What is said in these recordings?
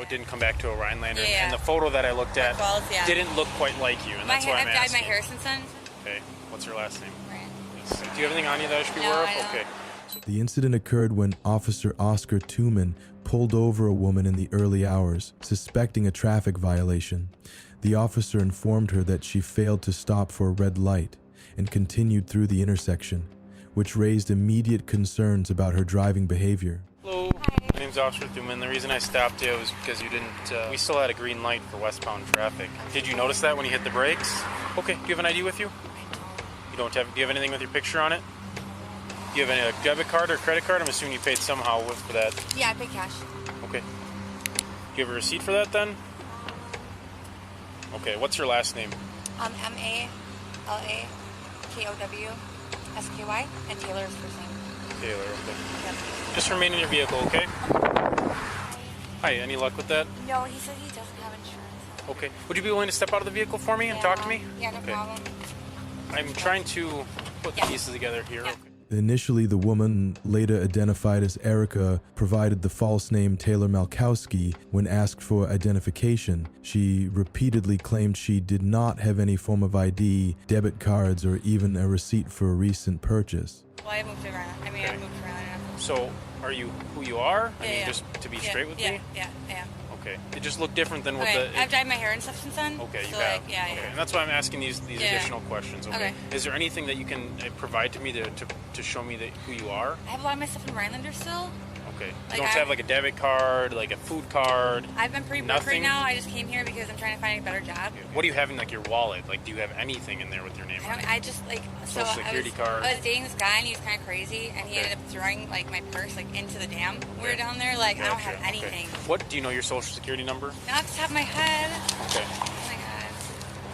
it didn't come back to a Rhinelander. And the photo that I looked at didn't look quite like you, and that's why I'm asking. I've dyed my hair since then. Okay. What's your last name? Ryan. Yes. Do you have anything on you that I should be aware of? Okay. The incident occurred when Officer Oscar Tooman pulled over a woman in the early hours, suspecting a traffic violation. The officer informed her that she failed to stop for a red light and continued through the intersection, which raised immediate concerns about her driving behavior. Hello. Hi. My name's Officer Tooman. The reason I stopped you was because you didn't, we still had a green light for westbound traffic. Did you notice that when you hit the brakes? Okay. Do you have an ID with you? You don't have, do you have anything with your picture on it? Do you have any debit card or credit card? I'm assuming you paid somehow for that. Yeah, I paid cash. Okay. Do you have a receipt for that then? Okay, what's your last name? M-A-L-A-K-O-W-S-K-Y, and Taylor's first name. Taylor, okay. Yep. Just remain in your vehicle, okay? Hi, any luck with that? No, he said he doesn't have insurance. Okay. Would you be willing to step out of the vehicle for me and talk to me? Yeah, no problem. I'm trying to put the pieces together here. Yeah. Okay. Initially, the woman, later identified as Erica, provided the false name Taylor Malkowski when asked for identification. She repeatedly claimed she did not have any form of ID, debit cards, or even a receipt for a recent purchase. Well, I moved around. I moved around. So, are you who you are? I mean, just to be straight with me? Yeah, I am. Okay. It just looked different than what the... I've dyed my hair and stuff since then. Okay, you so have. Okay. And that's why I'm asking these additional questions. Okay. Is there anything that you can provide to me to show me who you are? I have a lot of my stuff in Rhinelander still. Okay. You don't have like a debit card, like a food card? I've been pretty broke right now. I just came here because I'm trying to find a better job. What do you have in like your wallet? Like, do you have anything in there with your name on it? I just like... Social security card? I was dating this guy and he was kind of crazy and he ended up throwing like my purse like into the dam. We were down there like, I don't have anything. What, do you know your social security number? Not off the top of my head. Okay. Oh my god.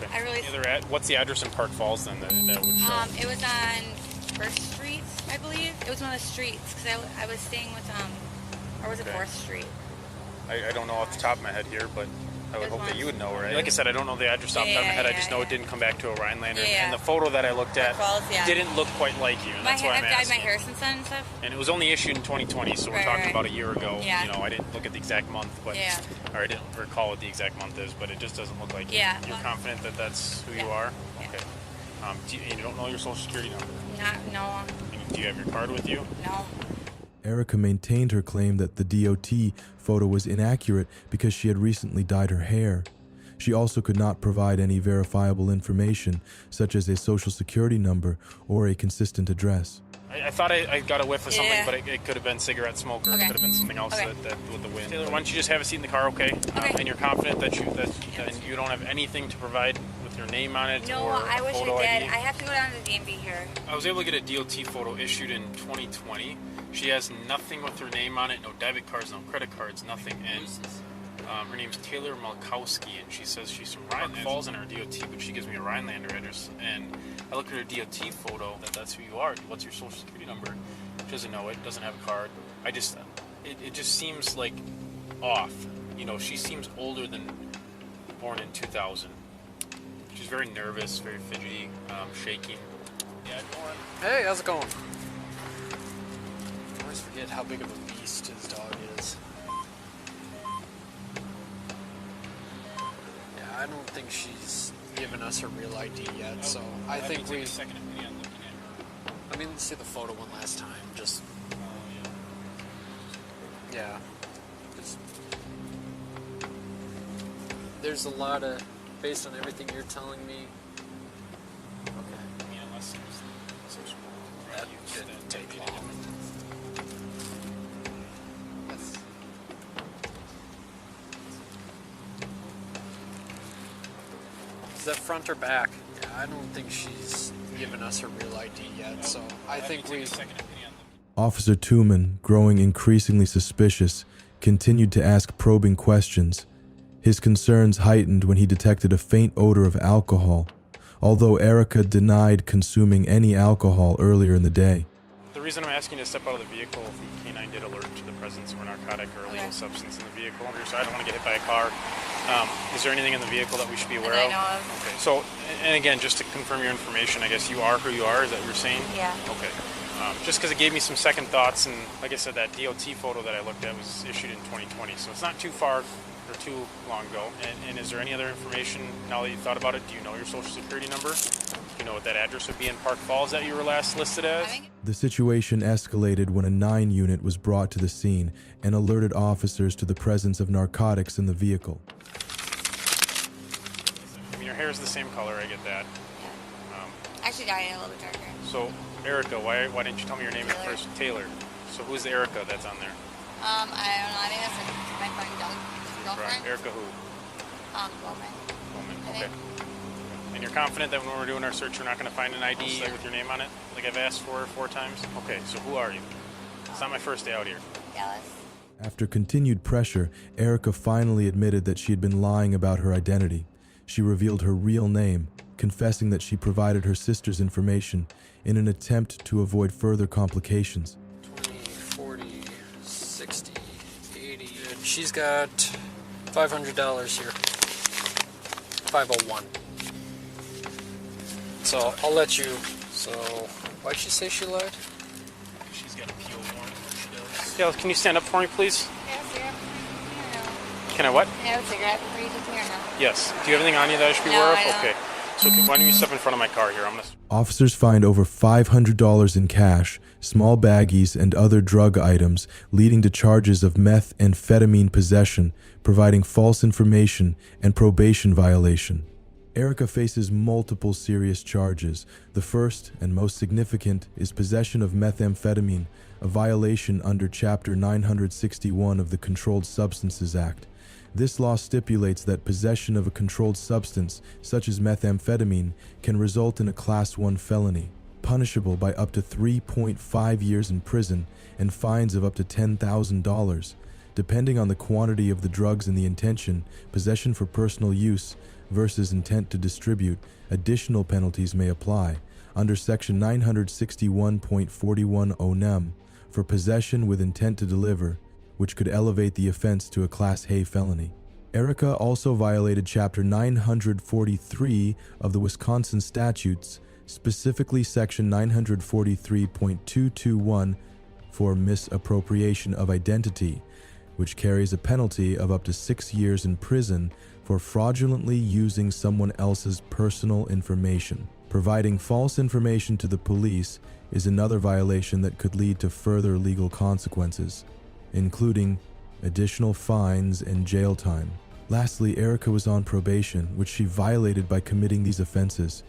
Okay. I really... What's the address in Park Falls then that would show? It was on First Street, I believe. It was one of the streets because I was staying with or was it 4th Street? I don't know off the top of my head here, but I would hope that you would know, right? Like I said, I don't know the address off the top of my head. I just know it didn't come back to a Rhinelander. And the photo that I looked at didn't look quite like you, and that's why I'm asking. I've dyed my hair since then and stuff. And it was only issued in 2020, so we're talking about a year ago. Yeah. You know, I didn't look at the exact month, but or I didn't recall what the exact month is, but it just doesn't look like you. You're confident that that's who you are? Okay. You don't know your social security number? No. Do you have your card with you? No. Erica maintained her claim that the DOT photo was inaccurate because she had recently dyed her hair. She also could not provide any verifiable information, such as a social security number or a consistent address. I thought I got a whiff of something, but it could have been cigarette smoke or it could have been something else that with the wind. Taylor, why don't you just have a seat in the car, okay? And you're confident that you don't have anything to provide with your name on it? No, or I wish photo I did. ID? I have to go down to the DMV here. I was able to get a DOT photo issued in 2020. She has nothing with her name on it, no debit cards, no credit cards, nothing. And her name's Taylor Malkowski, and she says she's from Rhinelander. Falls in her DOT, but she gives me a Rhinelander address. And I look at her DOT photo, that's who you are. What's your social security number? She doesn't know it, doesn't have a card. It just seems like off. You know, she seems older than born in 2000. She's very nervous, very fidgety, shaking. Yeah, go on. Hey, how's it going? I always forget how big of a beast his dog is. Yeah, I don't think she's given us her real ID yet, so I think we... I mean, let's see the photo one last time, just... Yeah. There's a lot of... Based on everything you're telling me... Okay. That didn't take long. Is that front or back? Yeah, I don't think she's given us her real ID yet, so I think we... Officer Tooman, growing increasingly suspicious, continued to ask probing questions. His concerns heightened when he detected a faint odor of alcohol, although Erica denied consuming any alcohol earlier in the day. The reason I'm asking you to step out of the vehicle, the canine did alert to the presence of a narcotic or illegal substance in the vehicle. So I don't want to get hit by a car. Is there anything in the vehicle that we should be aware of? I know of. Okay. So, and again, just to confirm your information, I guess you are who you are. Is that what you're saying? Yeah. Okay. Just because it gave me some second thoughts, and like I said, that DOT photo that I looked at was issued in 2020, so it's not too far or too long ago. And is there any other information now that you've thought about it? Do you know your social security number? Do you know what that address would be in Park Falls that you were last listed as? The situation escalated when a 9 unit was brought to the scene and alerted officers to the presence of narcotics in the vehicle. I mean, your hair is the same color, I get that. Actually, dyed it a little bit darker. So, Erica, why didn't you tell me your name at first? Taylor. So who's the Erica that's on there? I don't know. I think that's my friend girlfriend. Erica who? Woman. Woman, okay. And you're confident that when we're doing our search, we're not going to find an ID with your name on it? Like I've asked for 4 times? Okay, so who are you? It's not my first day out here. Dallas. After continued pressure, Erica finally admitted that she had been lying about her identity. She revealed her real name, confessing that she provided her sister's information in an attempt to avoid further complications. 20, 40, 60, 80. And she's got $500 here. 501. So I'll let you. So why'd she say she lied? She's got a PO warrant. She does. Yeah, can you stand up for me, please? Can I what? I have a cigarette before you take care now. Yes. Do you have anything on you that I should be aware of? Okay. So why don't you step in front of my car here? Officers find over $500 in cash, small baggies, and other drug items, leading to charges of methamphetamine possession, providing false information, and probation violation. Erica faces multiple serious charges. The first and most significant is possession of methamphetamine, a violation under Chapter 961 of the Controlled Substances Act. This law stipulates that possession of a controlled substance, such as methamphetamine, can result in a Class 1 felony, punishable by up to 3.5 years in prison and fines of up to $10,000. Depending on the quantity of the drugs and the intention, possession for personal use versus intent to distribute, additional penalties may apply under Section 961.41 ONEM for possession with intent to deliver, which could elevate the offense to a Class A felony. Erica also violated Chapter 943 of the Wisconsin statutes, specifically Section 943.221 for misappropriation of identity, which carries a penalty of up to 6 years in prison for fraudulently using someone else's personal information. Providing false information to the police is another violation that could lead to further legal consequences, including additional fines and jail time. Lastly, Erica was on probation, which she violated by committing these offenses.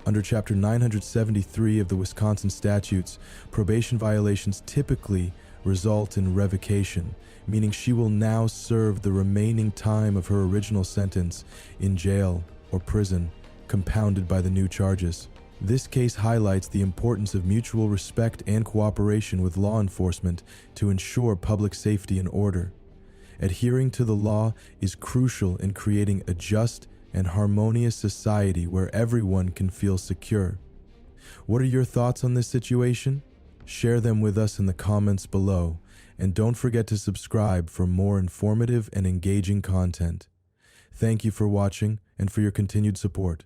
Under Chapter 973 of the Wisconsin statutes, probation violations typically result in revocation, meaning she will now serve the remaining time of her original sentence in jail or prison, compounded by the new charges. This case highlights the importance of mutual respect and cooperation with law enforcement to ensure public safety and order. Adhering to the law is crucial in creating a just and harmonious society where everyone can feel secure. What are your thoughts on this situation? Share them with us in the comments below, and don't forget to subscribe for more informative and engaging content. Thank you for watching and for your continued support.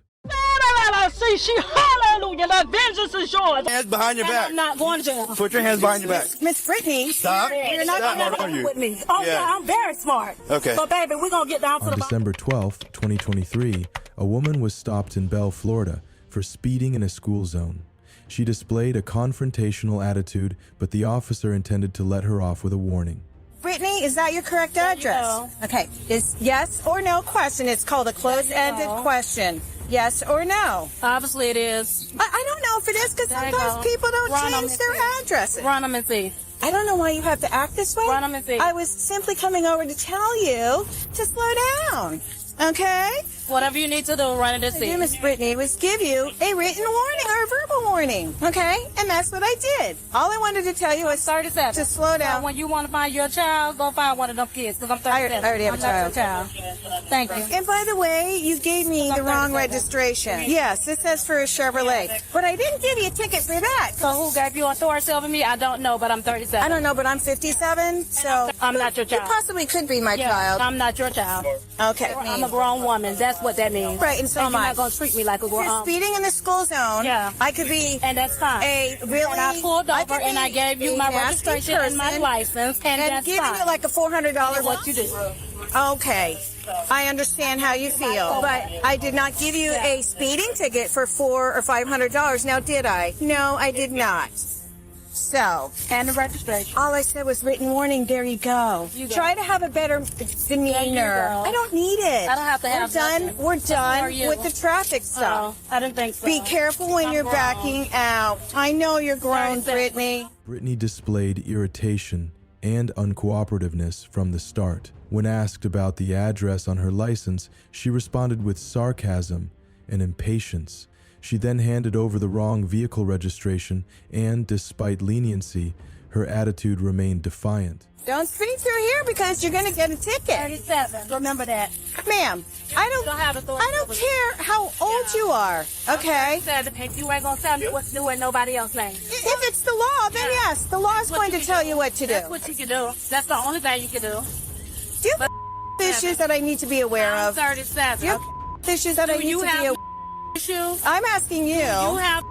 See, hallelujah, the vengeance is yours. Hands behind your back. I'm not going to jail. Put your hands behind your back. Miss Brittany, Stop. you're not going to argue with me. Oh, yeah, I'm very smart. Okay. So, baby, we're going to get down to On the December 12, 2023, a woman was stopped in Bell, Florida, for speeding in a school zone. She displayed a confrontational attitude, but the officer intended to let her off with a warning. Brittany, is that your correct address? Okay. Is yes or no question. It's called a closed-ended question. Yes or no? Obviously, it is. I don't know if it is because sometimes people don't change their addresses. Run them and see. I don't know why you have to act this way. Run them and see. I was simply coming over to tell you to slow down. Okay? Whatever you need to do, run it and To see. do, Miss Brittany, was give you a written warning or a verbal warning. Okay? And that's what I did. All I wanted to tell you was 37. to slow down. So when you want to find your child, go find one of them kids because I'm 37. I already have a I'm not your child. Thank you. And by the way, you gave me the wrong registration. Yes, it says for a Chevrolet. But I didn't give you a ticket for that. So who gave you authority over me? I don't know, but I'm 37. I don't know, but I'm 57, so... I'm not your You child. possibly could be my child. I'm not your child. Okay. I'm a grown woman. That's what that means. Right, and so am you're I. not going to treat me like a If you're grown speeding in the school zone, Yeah. I could be And that's fine. a really... And I pulled over could and I be gave you a my nasty registration and my person license, and that's giving fine. you like a $400 what you do. Okay, I understand how you feel, but I did not give you a speeding ticket for $400 or $500. Now, did I? No, I did not. So, And the registration. all I said was written warning. There you go. You go. Try to have a better demeanor. go. I don't need it. I don't have to have nothing. We're Who done are you? with the traffic stuff. I didn't think so. Be careful when I'm you're grown. backing out. I know you're grown, Brittany. Brittany displayed irritation and uncooperativeness from the start. When asked about the address on her license, she responded with sarcasm and impatience. She then handed over the wrong vehicle registration and, despite leniency, her attitude remained defiant. Don't speak through here because you're going to get a ticket. 37. Remember that. Ma'am, I don't have authority I don't over care how old you are, okay? Said you ain't gonna tell me what to do with nobody else name. If it's the law, then yes, the law is going to tell you what to do. That's what you can do. That's the only thing you can do. Do you have issues that I need to be aware I'm of? 37. Do you have issues that I need you to have be aware issues? I'm asking you. You have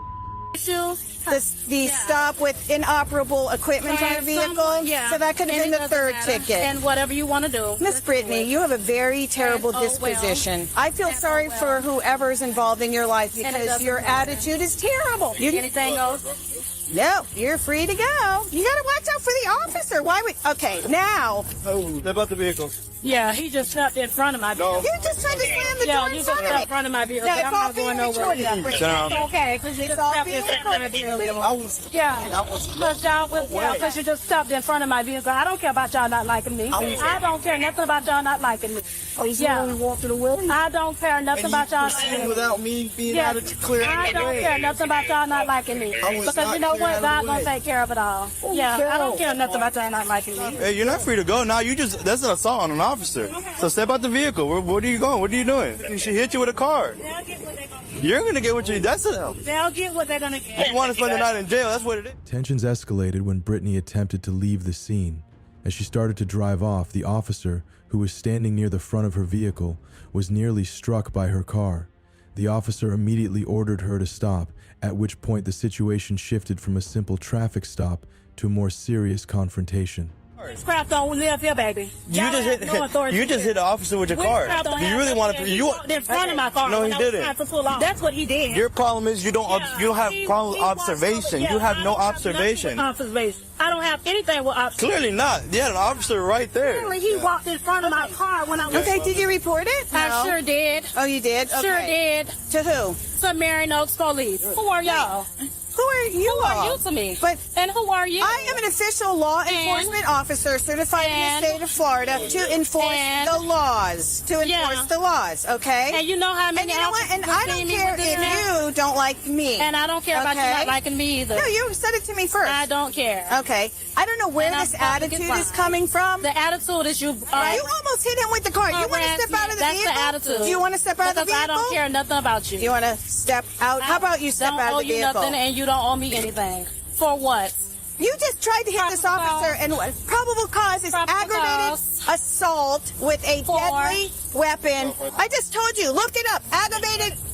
issues? The stop with inoperable equipment on your vehicle? Yeah. So that could have And been it the doesn't third matter. ticket. And whatever you want to do. Miss Brittany, you have a very terrible And, oh, disposition. I feel sorry for whoever's involved in your life And it because doesn't your matter. attitude is terrible. Anything else? No, you're free to go. You gotta watch out for the officer. Why would... Okay, now... Oh, step out the vehicle. Yeah, he just stepped in front of my vehicle. You just tried to slam the Yeah, door you in just front stepped of in me. front of my vehicle. Now, I'm it's all not going being nowhere. recorded. Sit down. It's okay, because you just all stepped in being front of my vehicle. I was. Yeah, because y'all was, because you just stopped in front of my vehicle. I don't care about y'all not liking me. I don't care nothing about y'all not liking me. Yeah, walk to the way. I don't care nothing about y'all. Without me being Yeah, able to clear I the don't way. care nothing about y'all not liking me. I was Because not you know clearing what? out of God the gonna way. take care of it all. Yeah, I don't care nothing about y'all not liking me. Hey, you're not free to go now. That's an assault on an officer. So step out the vehicle. Where are you going? What are you doing? She hit you with a car. They'll get what they're gonna You're gonna get what you. That's a. They'll get what they're gonna get. You want to spend the night in jail? That's what it is. Tensions escalated when Brittany attempted to leave the scene. As she started to drive off, the officer, who was standing near the front of her vehicle, was nearly struck by her car. The officer immediately ordered her to stop, at which point the situation shifted from a simple traffic stop to a more serious confrontation. Witchcraft don't live here, baby. You Y'all just have hit. no authority You just here. hit the officer with your car. Witchcraft don't Do you have really no want to? authority. You walked in front of my car. No, he when I was didn't. trying to pull off. That's what he did. Your problem is you don't have problem with observation. You have no observation. Observation. I don't have anything with observation. Clearly not. You had an officer right there. Clearly, he walked in front of my car when I was. Okay, did you report it? I sure did. Oh, you did? Okay. Sure did. To who? To Marion Oaks Police. Who are y'all? Who are you? Who are you to me? But And who are you? I am an official law enforcement officer certified in the state of Florida to enforce the laws. The laws, okay? And you know how many And you know what? And I don't care if you don't like me. And I don't care about you Okay? not liking me either. No, you said it to me first. I don't care. Okay. I don't know where And I'm this about to get attitude is fined. coming from. The attitude is you. You almost hit him with the car. You want to step out of the That's vehicle? the attitude. Do you want to step out of the Because vehicle? I don't care nothing about you. You want to step out? How about you step don't out owe of the you vehicle? nothing, and you don't owe me anything. For what? You just tried to hit this Probable officer, and probable cause is Probable aggravated cause. assault with a For- deadly weapon. I just told you. Look it up.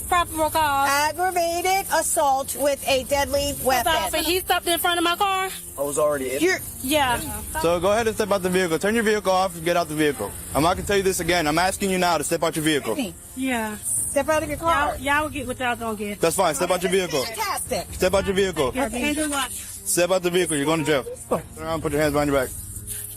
Probable cause. Aggravated assault with a deadly weapon. He stepped in front of my car. I was already in. Yeah. So go ahead and step out the vehicle. Turn your vehicle off and get out the vehicle. I'm not gonna tell you this again. I'm asking you now to step out your vehicle. Yeah. Step out of your car. Y'all will get what y'all don't get. That's fine. Step out your vehicle. Fantastic. Step out your vehicle. And do what? Step out the vehicle. You're going to jail. Turn around. Put your hands behind your back.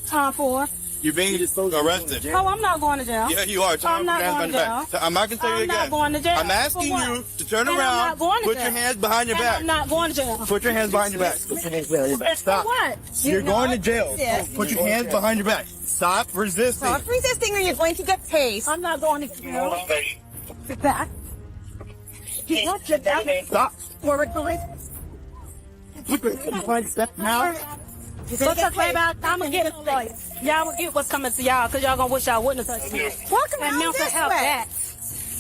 Time for. You're being arrested. Oh, I'm not going to jail. Yeah, you are. Turn I'm around. Put your not hands behind going your to back. I'm not gonna tell you I'm again. not going to jail. I'm asking For what? you to turn And I'm around. not going to Put jail. your hands behind your And back. I'm not going to jail. Put your hands behind your back. Put your hands behind your back. Stop. For what? You're going to jail. Put your hands behind your back. Stop resisting. Stop resisting or you're going to get tased. I'm not going to jail. Get back. Stop. Forward, please. Step now. What's up, baby? I'm going to get it for you. Y'all will get what's coming to y'all because y'all going to wish y'all wouldn't have touched me. Walk And around mental this health way. that.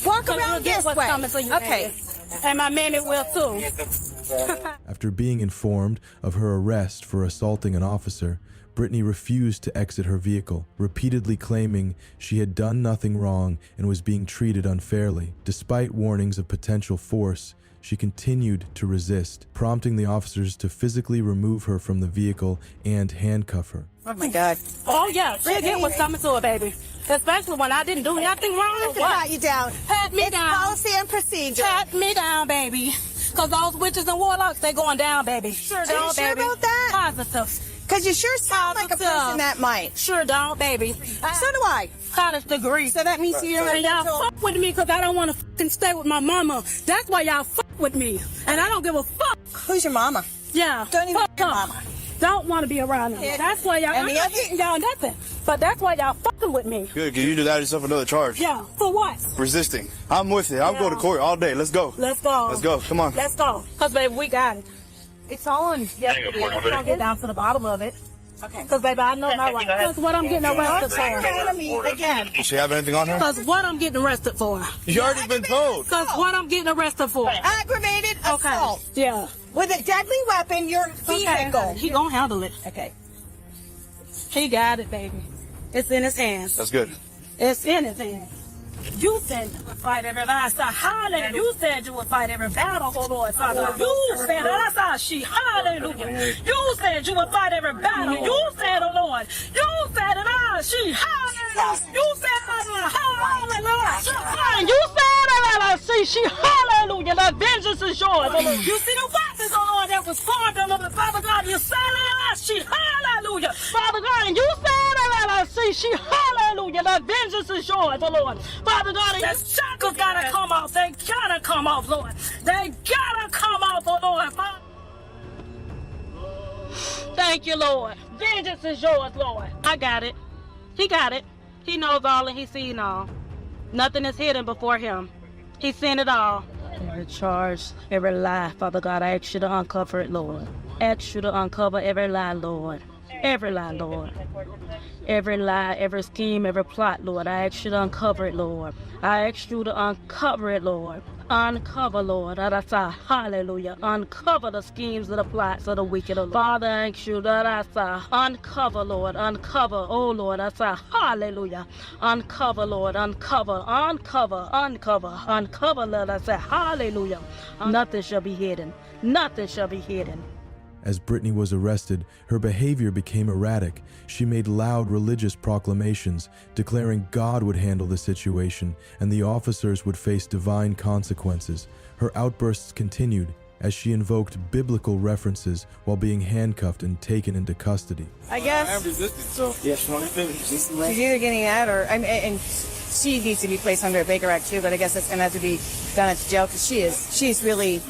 Walk So you'll around get this what's way. coming to you. Okay. baby. And my mammy will too. After being informed of her arrest for assaulting an officer, Brittany refused to exit her vehicle, repeatedly claiming she had done nothing wrong and was being treated unfairly. Despite warnings of potential force, she continued to resist, prompting the officers to physically remove her from the vehicle and handcuff her. Oh my God. Oh, yeah. It was coming to it, baby. Especially when I didn't do nothing wrong. Let's pat you down. Pat me It's down. policy and procedure. Pat me down, baby. Because those witches and warlocks, they going down, baby. Sure Are you don't, sure baby. about that? Positive. Because you sure sound like a Positive. person that might. Sure don't, baby. So do I. College degree. So that means you're And y'all fuck with me because I don't want to fucking stay with my mama. That's why y'all fuck with me. And I don't give a fuck. Who's your mama? Yeah. Don't even fuck your her. mama. Don't want to be around me. Yeah. That's why y'all, And I'm the not other- hitting y'all nothing. But that's why y'all fucking with me. Good, because you just added yourself another charge. Yeah. For what? Resisting. I'm with it. I'll go to Yeah. court all day. Let's go. Let's go. Let's go. Come on. Let's go. Because, baby, we got it. It's on. Yes, it is. We're going to get down to the bottom of it. Okay. Because, baby, I know my right. Because what I'm getting arrested for. Again. Does she have anything on her? Because what I'm getting arrested for. You already been told. Because what I'm getting arrested for. Aggravated assault. Yeah. With a deadly weapon, your vehicle. He gonna handle it. Okay. He got it, baby. It's in his hands. That's good. It's in his hands. You said you would fight every last hallelujah. You said you would fight every battle, oh Lord, Father. You said that's how she hallelujah. You said you would fight every battle. You said, oh Lord. You said that she hallelujah. You said hallelujah. You said she hallelujah. The vengeance is yours. You see the weapons, oh Lord, that was formed, oh Lord, Father God. You said she hallelujah. Father God, and you said she hallelujah. The vengeance is yours, oh Lord. Father God, that shackles gotta come off. They gotta come off, Lord. They gotta come off, oh Lord. Thank you, Lord. Vengeance is yours, Lord. I got it. He got it. He knows all and he sees all. Nothing is hidden before him. He's seen it all. Every charge, every lie, Father God, I ask you to uncover it, Lord. Ask you to uncover every lie, Lord. Every lie, Lord. Every lie, every scheme, every plot, Lord. I ask you to uncover it, Lord. I ask you to uncover it, Lord. Uncover, Lord. Hallelujah. Uncover the schemes of the plots of the wicked, Lord. Father, I ask you to uncover, Lord. Uncover, oh Lord. Hallelujah. Uncover, Lord. Uncover, Lord. I say, hallelujah. Nothing shall be hidden. Nothing shall be hidden. As Brittany was arrested, her behavior became erratic. She made loud religious proclamations, declaring God would handle the situation and the officers would face divine consequences. Her outbursts continued as she invoked biblical references while being handcuffed and taken into custody. I guess Yes, she's either getting that or, and she needs to be placed under a Baker Act too, but I guess that's going to have to be done at jail because she's really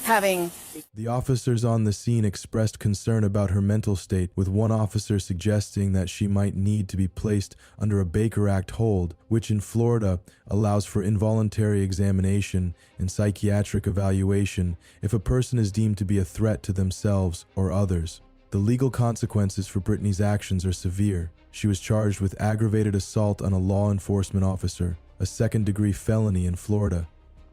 having... The officers on the scene expressed concern about her mental state, with one officer suggesting that she might need to be placed under a Baker Act hold, which in Florida allows for involuntary examination and psychiatric evaluation if a person is deemed to be a threat to themselves or others. The legal consequences for Brittany's actions are severe. She was charged with aggravated assault on a law enforcement officer, a second-degree felony in Florida.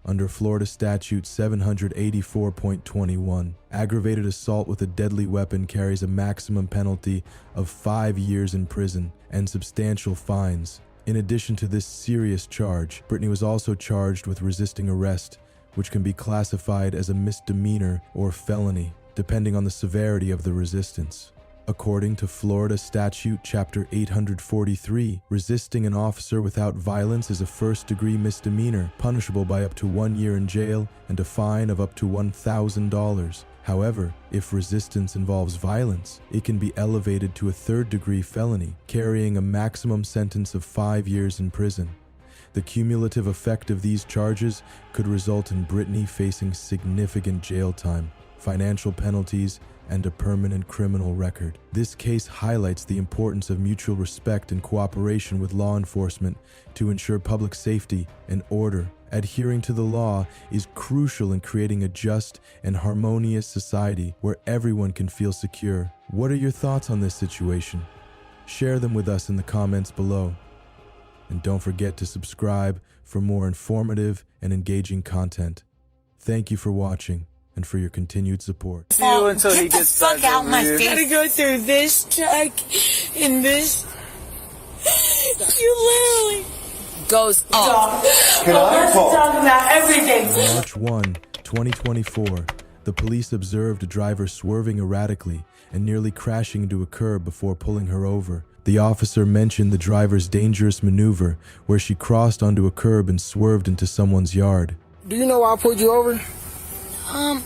Under Florida Statute 784.21, aggravated assault with a deadly weapon carries a maximum penalty of 5 years in prison and substantial fines. In addition to this serious charge, Brittany was also charged with resisting arrest, which can be classified as a misdemeanor or felony, depending on the severity of the resistance. According to Florida Statute Chapter 843, resisting an officer without violence is a first-degree misdemeanor, punishable by up to 1 year in jail and a fine of up to $1,000. However, if resistance involves violence, it can be elevated to a third-degree felony, carrying a maximum sentence of 5 years in prison. The cumulative effect of these charges could result in Brittany facing significant jail time, financial penalties, and a permanent criminal record. This case highlights the importance of mutual respect and cooperation with law enforcement to ensure public safety and order. Adhering to the law is crucial in creating a just and harmonious society where everyone can feel secure. What are your thoughts on this situation? Share them with us in the comments below. And don't forget to subscribe for more informative and engaging content. Thank you for watching. and for your continued support. See you until he Get the gets fuck back out over my here. face. Gotta go through this truck and this. You literally Goes off. let's talk about everything. On March 1, 2024, the police observed a driver swerving erratically and nearly crashing into a curb before pulling her over. The officer mentioned the driver's dangerous maneuver where she crossed onto a curb and swerved into someone's yard. Do you know why I pulled you over?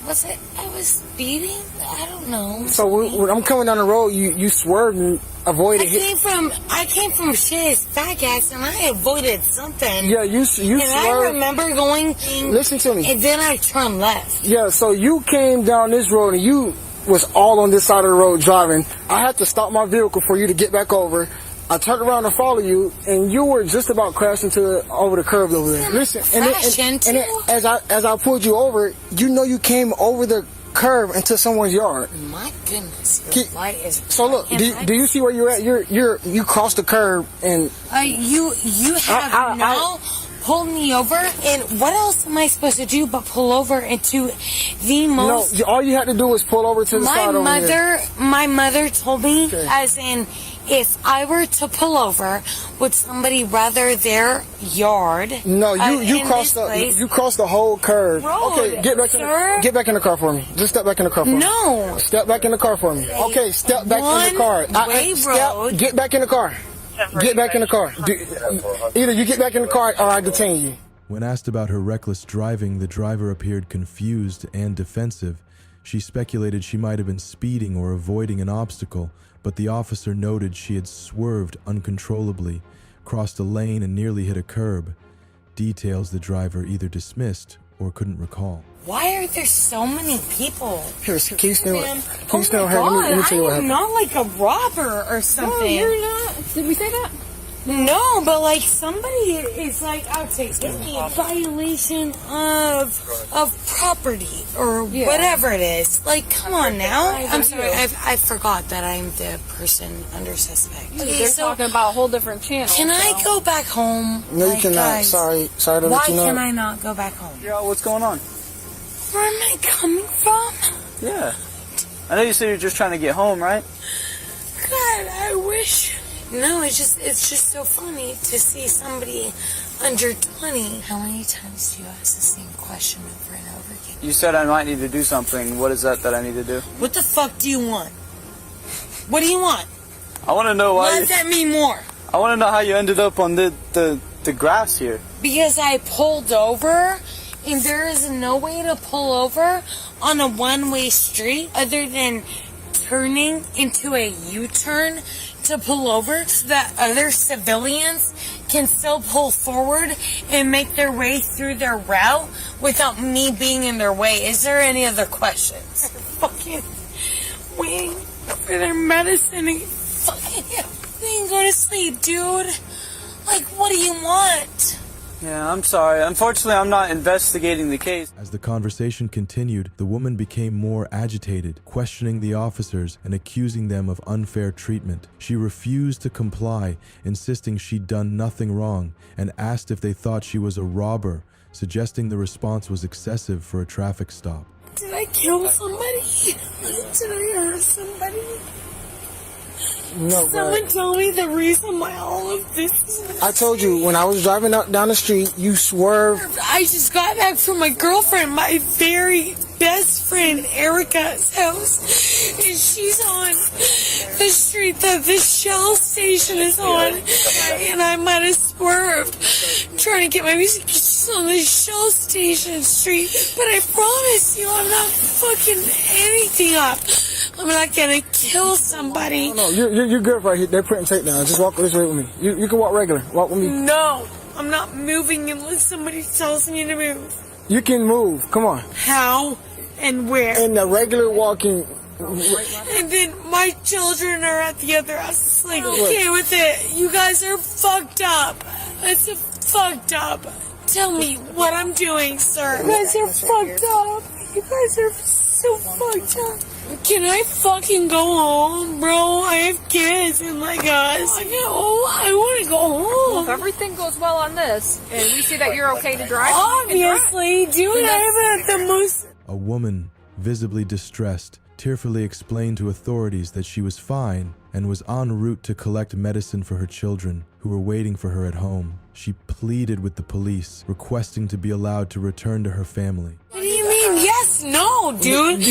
Was it? I was speeding? I don't know. So when I'm coming down the road, you swerved and avoided hit. I came from shit's fat gas and I avoided something. Yeah, you And swerved. I remember going. Listen to me. And then I turned left. Yeah, so you came down this road and you was all on this side of the road driving. I had to stop my vehicle for you to get back over. I turned around to follow you, and you were just about crashing over the curb over there. Listen, and then as I pulled you over, you know you came over the curb into someone's yard. My goodness, your light is. So look, do you see where you're at? You crossed the curb and. You have now pulled me over, and what else am I supposed to do but pull over into the most? No, all you had to do was pull over to the side over here. My mother told me, as in, if I were to pull over, would somebody rather their yard? No, you crossed the whole curb. Okay, get back in the car for me. Just step back in the car for me. No. Step back in the car for me. Okay, step back in the car. Road. Get back in the car. Get back in the car. Either you get back in the car or I detain you. When asked about her reckless driving, the driver appeared confused and defensive. She speculated she might have been speeding or avoiding an obstacle, but the officer noted she had swerved uncontrollably, crossed a lane, and nearly hit a curb. Details the driver either dismissed or couldn't recall. Why are there so many people? Here, can you stand here? God, Let me tell you what I'm happened. not like a robber or something. No, you're not. Did we say that? No, but like somebody is like, I would say, a violation of property or whatever it is. Like, come on now. I'm sorry, I forgot that I'm the person under suspect. Okay, They're talking about a whole different channel. Can I go back home? No, you cannot. Guys, Sorry to why let you know. can I not go back home? Yeah, what's going on? Where am I coming from? Yeah. I know you said you're just trying to get home, right? God, I wish. No, it's just so funny to see somebody under 20. How many times do you ask the same question over and over again? You said I might need to do something. What is that I need to do? What the fuck do you want? What do you want? I want to know why. Let me more. I want to know how you ended up on the grass here. Because I pulled over, and there is no way to pull over on a one-way street other than turning into a U-turn to pull over so that other civilians can still pull forward and make their way through their route without me being in their way. Is there any other questions? Fucking waiting for their medicine and fucking go to sleep, dude. Like, what do you want? Yeah, I'm sorry. Unfortunately, I'm not investigating the case. As the conversation continued, the woman became more agitated, questioning the officers and accusing them of unfair treatment. She refused to comply, insisting she'd done nothing wrong, and asked if they thought she was a robber, suggesting the response was excessive for a traffic stop. Did I kill somebody? Did I hurt somebody? No, Someone tell me the reason why all of this is... I told you, when I was driving down the street, you swerved. I just got back from my girlfriend, my very best friend, Erica's house. And she's on the street that the Shell station is on. And I might have swerved trying to get my music. She's on the Shell station street. But I promise you, I'm not fucking anything up. I'm not gonna kill somebody. No, you're good right here. They're putting tape down. Just walk this way with me. You can walk regular. Walk with me. No, I'm not moving unless somebody tells me to move. You can move. Come on. How and where? In the regular walking. And then my children are at the other house. It's like, okay with it. You guys are fucked up. It's fucked up. Tell me what I'm doing, sir. You guys are fucked up. You guys are so fucked up. Can I fucking go home, bro? I have kids and like us. I want to go home. Well, if everything goes well on this, and we see that you're okay to drive, obviously, dude, I'm at the most. A woman visibly distressed, tearfully explained to authorities that she was fine and was en route to collect medicine for her children who were waiting for her at home. She pleaded with the police, requesting to be allowed to return to her family. What do you mean? Yes, no, dude.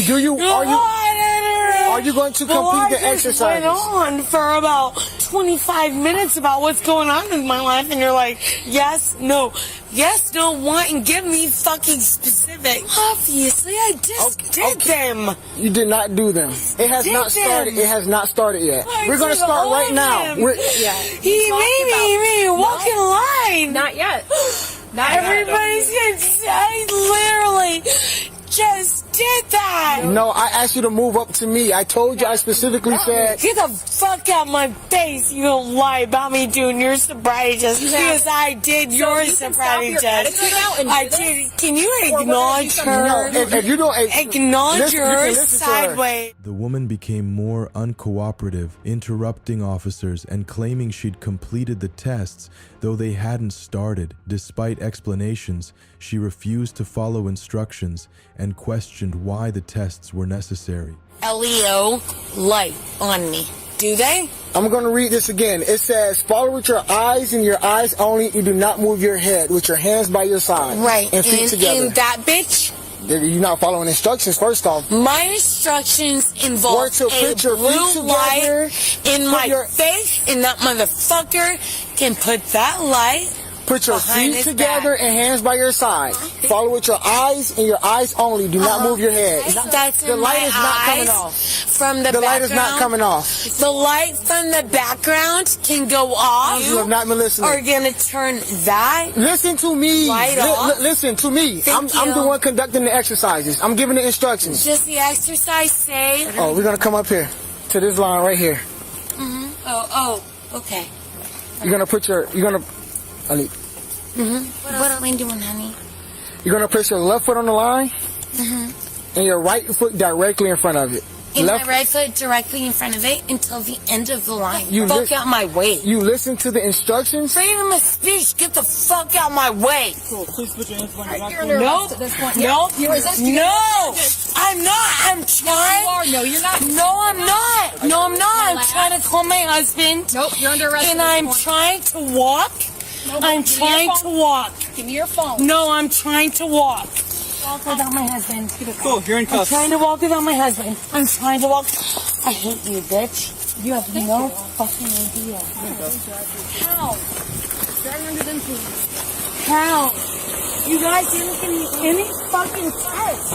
Are you going to complete the exercise? I just went on for about 25 minutes about what's going on in my life, and you're like, yes, no, what, and give me fucking specific. Obviously, I just did them. You did not do them. It has not started. It has not started yet. We're going to start right now. He made me walk in line. Not yet. Everybody's gonna say, I literally just did that. No, I asked you to move up to me. I told you, I specifically said... Get the fuck out of my face. You don't lie about me doing your sobriety test because I did your sobriety test. I did. Can you acknowledge her? If you don't acknowledge her sideways. The woman became more uncooperative, interrupting officers and claiming she'd completed the tests, though they hadn't started. Despite explanations, she refused to follow instructions and questioned why the tests were necessary. LEO light on me. Do they? I'm going to read this again. It says, follow with your eyes and your eyes only. You do not move your head with your hands by your side. Right. And feet together. And that bitch? You're not following instructions, first off. My instructions involve a blue light in my face, and that motherfucker can put that light. Put your feet together and hands by your side. Follow with your eyes and your eyes only. Do not move your head. The light is not coming off. From the light is not coming off. The light from the background can go off. You have not been listening. Are you going to turn that? Listen to me. Light off? Listen to me. I'm the one conducting the exercises. I'm giving the instructions. Does the exercise say? Oh, we're going to come up here to this line right here. Oh, okay. You're going to put your, honey. What am I doing, honey? You're going to place your left foot on the line and your right foot directly in front of it. And my right foot directly in front of it until the end of the line. Fuck out my way. You listen to the instructions? Freedom of speech, get the fuck out my way. Cool. Please put your hands on your back. No, I'm not. I'm trying. No, you're not. No, I'm not. No, I'm not. I'm trying to call my husband. Nope, you're under arrest. And I'm trying to walk. I'm trying to walk. Give me your phone. No, I'm trying to walk. Walk without my husband. Cool, you're in cuffs. I'm trying to walk without my husband. I'm trying to walk. I hate you, bitch. You have no fucking idea. How? Driving under the influence. How? You guys didn't give me any fucking tests.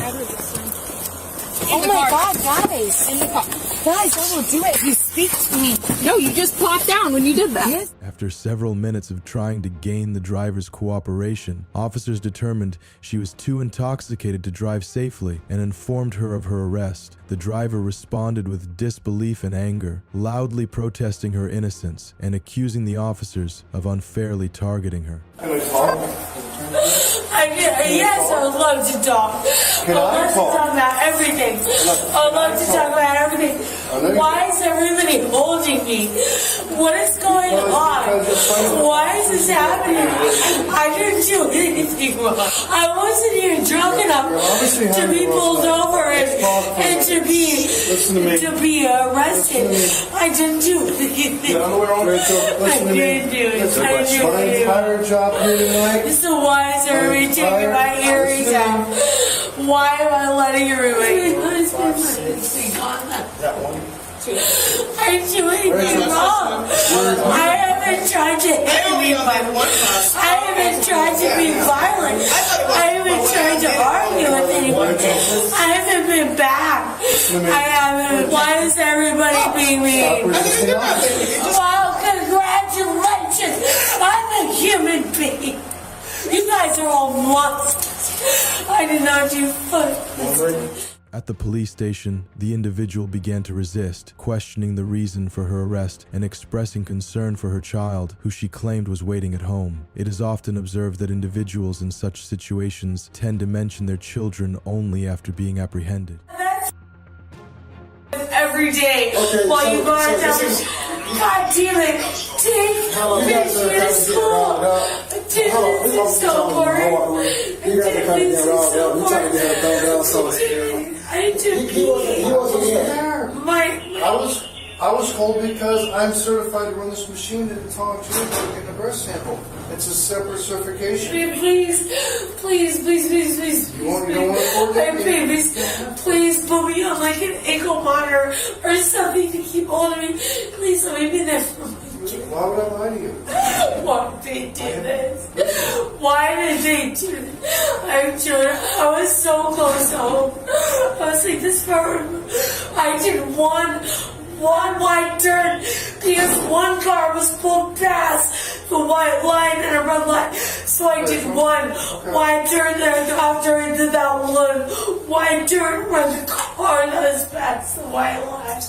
Oh my God, guys. In the car. Guys, I will do it if you speak to me. No, you just popped down when you did that. After several minutes of trying to gain the driver's cooperation, officers determined she was too intoxicated to drive safely and informed her of her arrest. The driver responded with disbelief and anger, loudly protesting her innocence and accusing the officers of unfairly targeting her. Yes, I would love to talk. I would love to talk about everything. I would love to talk about everything. Why is everybody holding me? What is going on? Why is this happening? I didn't do anything wrong. I wasn't even drunk enough to be pulled over and to be arrested. I didn't do anything. I didn't do it. So why is everybody taking my earrings out? Why am I letting everybody I didn't do anything wrong. I haven't tried to hit anyone. I haven't tried to be violent. I haven't tried to argue with anyone. I haven't been bad. I haven't. Why is everybody being mean? Well, congratulations. I'm a human being. You guys are all monsters. I did not do fun. At the police station, the individual began to resist, questioning the reason for her arrest and expressing concern for her child, who she claimed was waiting at home. It is often observed that individuals in such situations tend to mention their children only after being apprehended. Every day, while you guys have God damn it, take me to school. This is so boring. This is so boring. I did. He wasn't here. I was told because I'm certified to run this machine that it's all true to get the breast sample. It's a separate certification. Please. You don't want to please put me on like an ankle monitor or something to keep hold of me. Please let me be there for my kid. Why would I lie to you? Why did they do this? Why did they do this? I was so close home. I was like this far. I did one wide turn because one car was pulled past the white line and a red light. So I did one wide turn there after I did that one wide turn when the car that was past the white line.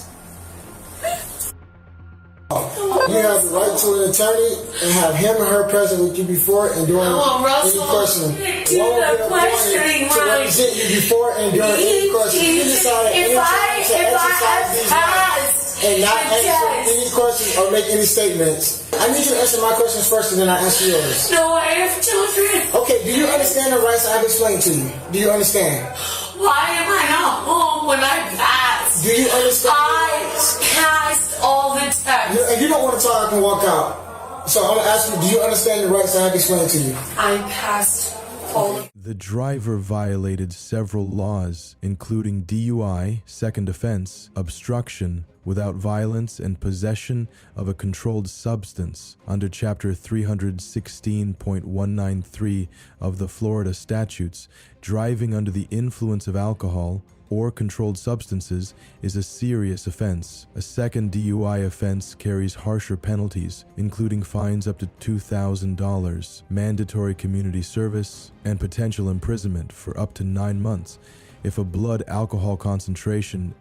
You have the right to an attorney and have him or her present with you before and during any questioning. One will be appointed to represent you before and during any questioning. You decide at any time to exercise these rights and not answer any questions or make any statements. I need you to answer my questions first and then I answer yours. No, I have children. Okay, do you understand the rights I've explained to you? Do you understand? Why am I not home when I passed? Do you understand? I passed all the tests. If you don't want to talk, I can walk out. So I'm going to ask you, do you understand the rights I have explained to you? I passed all of The driver violated several laws, including DUI, second offense, obstruction without violence, and possession of a controlled substance under Chapter 316.193 of the Florida statutes. Driving under the influence of alcohol or controlled substances is a serious offense. A second DUI offense carries harsher penalties, including fines up to $2,000, mandatory community service, and potential imprisonment for up to 9 months. If a blood alcohol concentration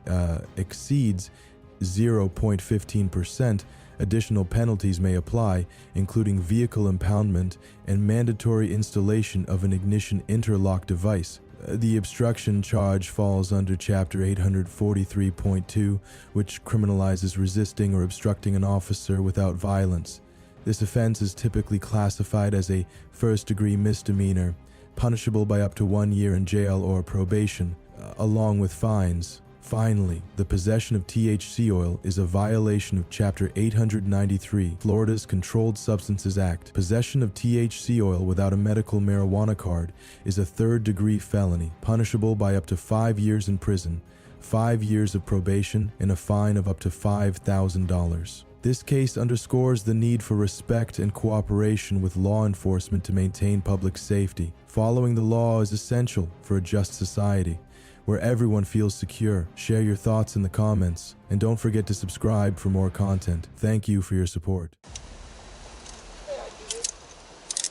exceeds 0.15%, additional penalties may apply, including vehicle impoundment and mandatory installation of an ignition interlock device. The obstruction charge falls under Chapter 843.2, which criminalizes resisting or obstructing an officer without violence. This offense is typically classified as a first-degree misdemeanor, punishable by up to 1 year in jail or probation, along with fines. Finally, the possession of THC oil is a violation of Chapter 893, Florida's Controlled Substances Act. Possession of THC oil without a medical marijuana card is a third-degree felony, punishable by up to 5 years in prison, 5 years of probation, and a fine of up to $5,000. This case underscores the need for respect and cooperation with law enforcement to maintain public safety. Following the law is essential for a just society, where everyone feels secure. Share your thoughts in the comments, and don't forget to subscribe for more content. Thank you for your support.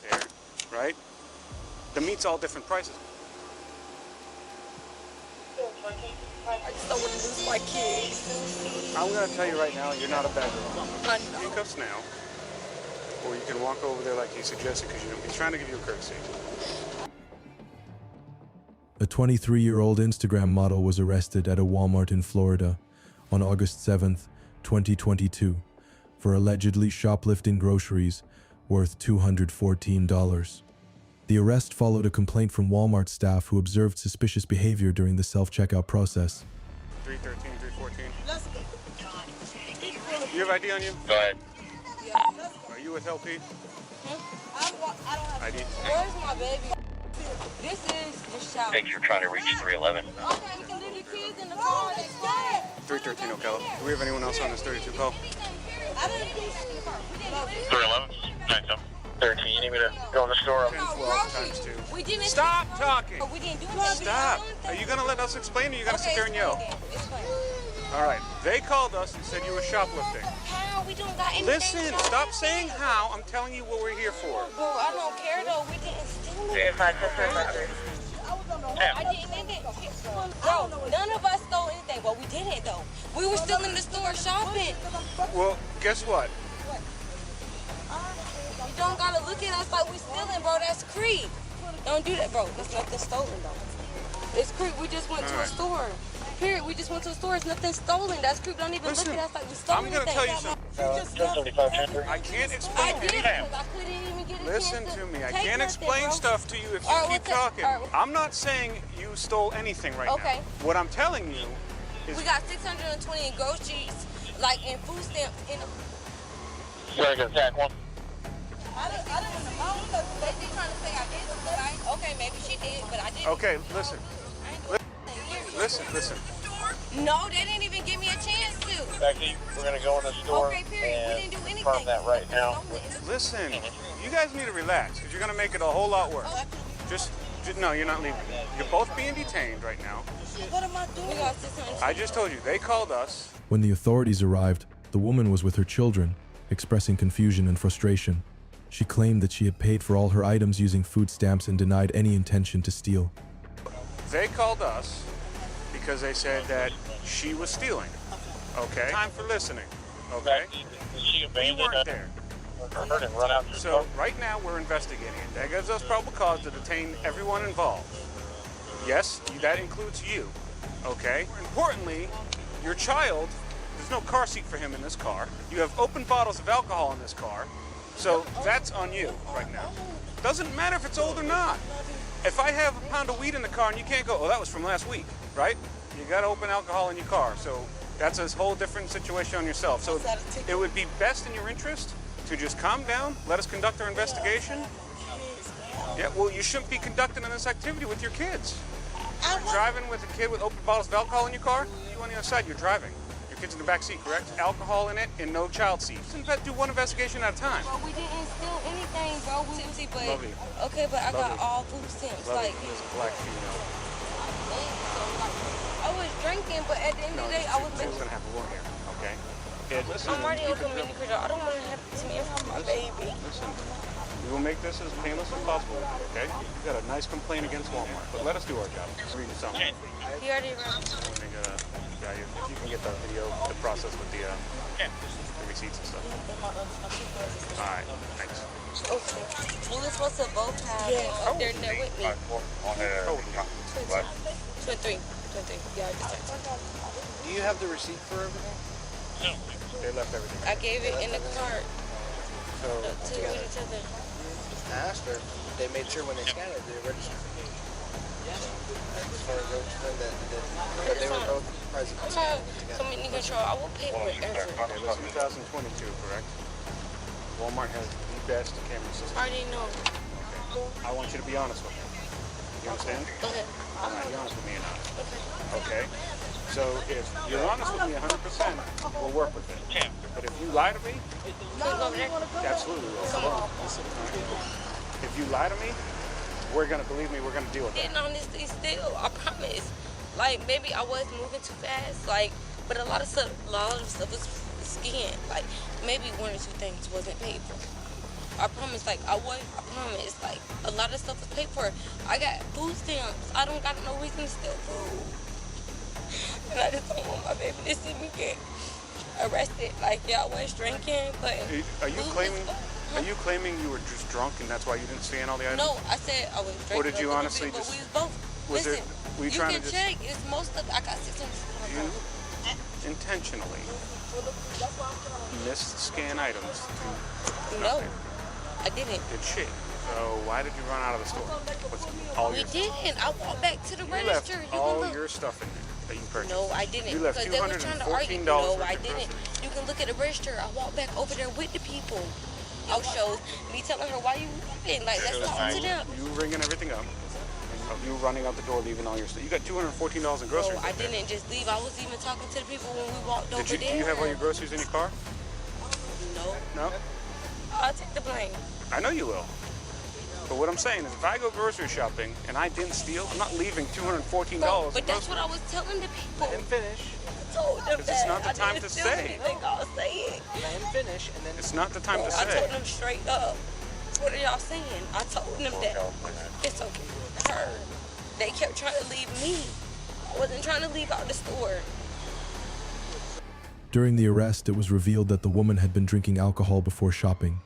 There, right? The meat's all different prices. I just don't want to lose my kid. I'm gonna tell you right now, you're not a bad girl. Handcuffs now, or you can walk over there like he suggested, because he's trying to give you a courtesy. A 23-year-old Instagram model was arrested at a Walmart in Florida on August 7th, 2022, for allegedly shoplifting groceries worth $214. The arrest followed a complaint from Walmart staff who observed suspicious behavior during the self-checkout process. 313, 314. You have ID on you? Go ahead. Are you with LP? I don't have ID. Where's my baby? This is the shower. I think you're trying to reach 311. Okay, you can leave the kids in the car. 313 Ocala. Do we have anyone else on this 32 call? I didn't do shit in the car. 311? Nice. 13. You need me to go in the store? 10, 12 times 2. We didn't. Stop talking. We didn't do anything. Stop. Are you going to let us explain, or are you going to sit there and yell? All right. They called us and said you were shoplifting. How? We don't got anything. Listen, stop saying how. I'm telling you what we're here for. Bro, I don't care though. We didn't steal it. I didn't need it. Bro, none of us stole anything, but we didn't though. We were still in the store shopping. Well, guess what? You don't gotta look at us like we stealing, bro. That's creep. Don't do that, bro. It's nothing stolen though. It's creep. We just went to a store. Period. We just went to a store. It's nothing stolen. That's creep. Don't even look at us like we stole anything. I'm gonna tell you something. I can't explain anything. I couldn't even get a Listen chance to me. I take can't nothing, explain bro. stuff to you if you All right, keep we'll talking. all right. I'm not saying you stole anything right Okay. now. What I'm telling you is We got 620 in groceries, like in food stamps. In a... You ready to attack one? I don't know. They just trying to say I did something, right? Okay, maybe she did, but I didn't. okay. Listen. Listen. No, they didn't even give me a chance to. Becky, we're going to go in the store Okay, period. We didn't do and anything. confirm that right now. Listen. You guys need to relax because you're going to make it a whole lot worse. Just no, you're not leaving. You're both being detained right now. What am I doing? We got 620. I just told you. They called us. When the authorities arrived, the woman was with her children, expressing confusion and frustration. She claimed that she had paid for all her items using food stamps and denied any intention to steal. They called us because they said that she was stealing. Okay? Time for listening. Okay? She We abandoned weren't there. her and run out to the So car. right now we're investigating it. That gives us probable cause to detain everyone involved. Yes, that includes you. Okay? Importantly, your child, there's no car seat for him in this car. You have open bottles of alcohol in this car. So that's on you right now. Doesn't matter if it's old or not. If I have a pound of weed in the car and you can't go, oh, that was from last week, right? You got open alcohol in your car. So that's a whole different situation on yourself. So it would be best in your interest to just calm down, let us conduct our investigation. Yeah, well, you shouldn't be conducting this activity with your kids. You're driving with a kid with open bottles of alcohol in your car, you on the other side, you're driving. Your kid's in the back seat, correct? Alcohol in it and no child seat. Just do one investigation at a time. Bro, we didn't steal anything, bro. We tipsy, but Lovely. okay, but I got Lovely. all food stamps. Lovely. Like, There's a black female. I was drinking, but at the end of the day, I was. She was gonna have a war here, okay? Yeah, listen. I'm already open mini crystal. I don't want to have to me from my baby. Listen, we will make this as painless as possible, okay? You got a nice complaint against Walmart, but let us do our job. Read you something. He already ran. Yeah, if you can get that video, the process with the receipts and stuff. All right, thanks. Okay. We were supposed to both have up there with me. 23. Yeah, I just turned. Do you have the receipt for everything? No. They left everything. I gave it in the cart So, to each other. I asked her. They made sure when they scanned it, they registered. As far as those that they were both present. Community control. I will pay whatever. it was 2022, correct? Walmart has the best camera system. I already know. I want you to be honest with me. You understand? Okay. Be honest with me or not. Okay? So if you're honest with me 100%, we'll work with it. But if you lie to me, absolutely we will. If you lie to me, we're going to, believe me, we're going to deal with it. Getting on this thing still, I promise. Like, maybe I was moving too fast, like, but a lot of stuff was skinned. Like, maybe one or two things wasn't paid for. I promise, like, I promise, like, a lot of stuff was paid for. I got food stamps. I don't got no reason to steal food. And I just don't want my baby to see me get arrested. Like, yeah, I was drinking, but... Are you claiming you were just drunk and that's why you didn't scan all the items? No, I said I was drinking. Or did you a little honestly bit, but just... we was both. Was Listen, were you you trying can to just... check. It's most of... I got 600. You intentionally missed scan items to No, nothing. I didn't. Did shit. So why did you run out of the store? With all We your stuff? didn't. I walked back to the You register. left You all can look. your stuff in there that you purchased. No, I didn't. You left because they were trying to argue. $214 No, worth I of didn't. groceries. You can look at the register. I walked back over there with the people. I shows me telling her why you leaving. Like, let's talk to them. You ringing everything up. And you running out the door, leaving all your stuff. You got $214 in groceries. No, I didn't just leave. I was even talking to the people when we walked over Do there. you have all your groceries in your car? No. No? I'll take the blame. I know you will. But what I'm saying is if I go grocery shopping and I didn't steal, I'm not leaving $214. Bro, but that's what I was telling the people. Let him finish. I told them Because that. it's not the I time didn't to steal say. anything. I'll say it. Let him finish, and then... It's not the time to I told say. them straight up. What are y'all saying? I told them that. It's okay. Her. They kept trying to leave me. I wasn't trying to leave out the store. During the arrest, it was revealed that the woman had been drinking alcohol before shopping.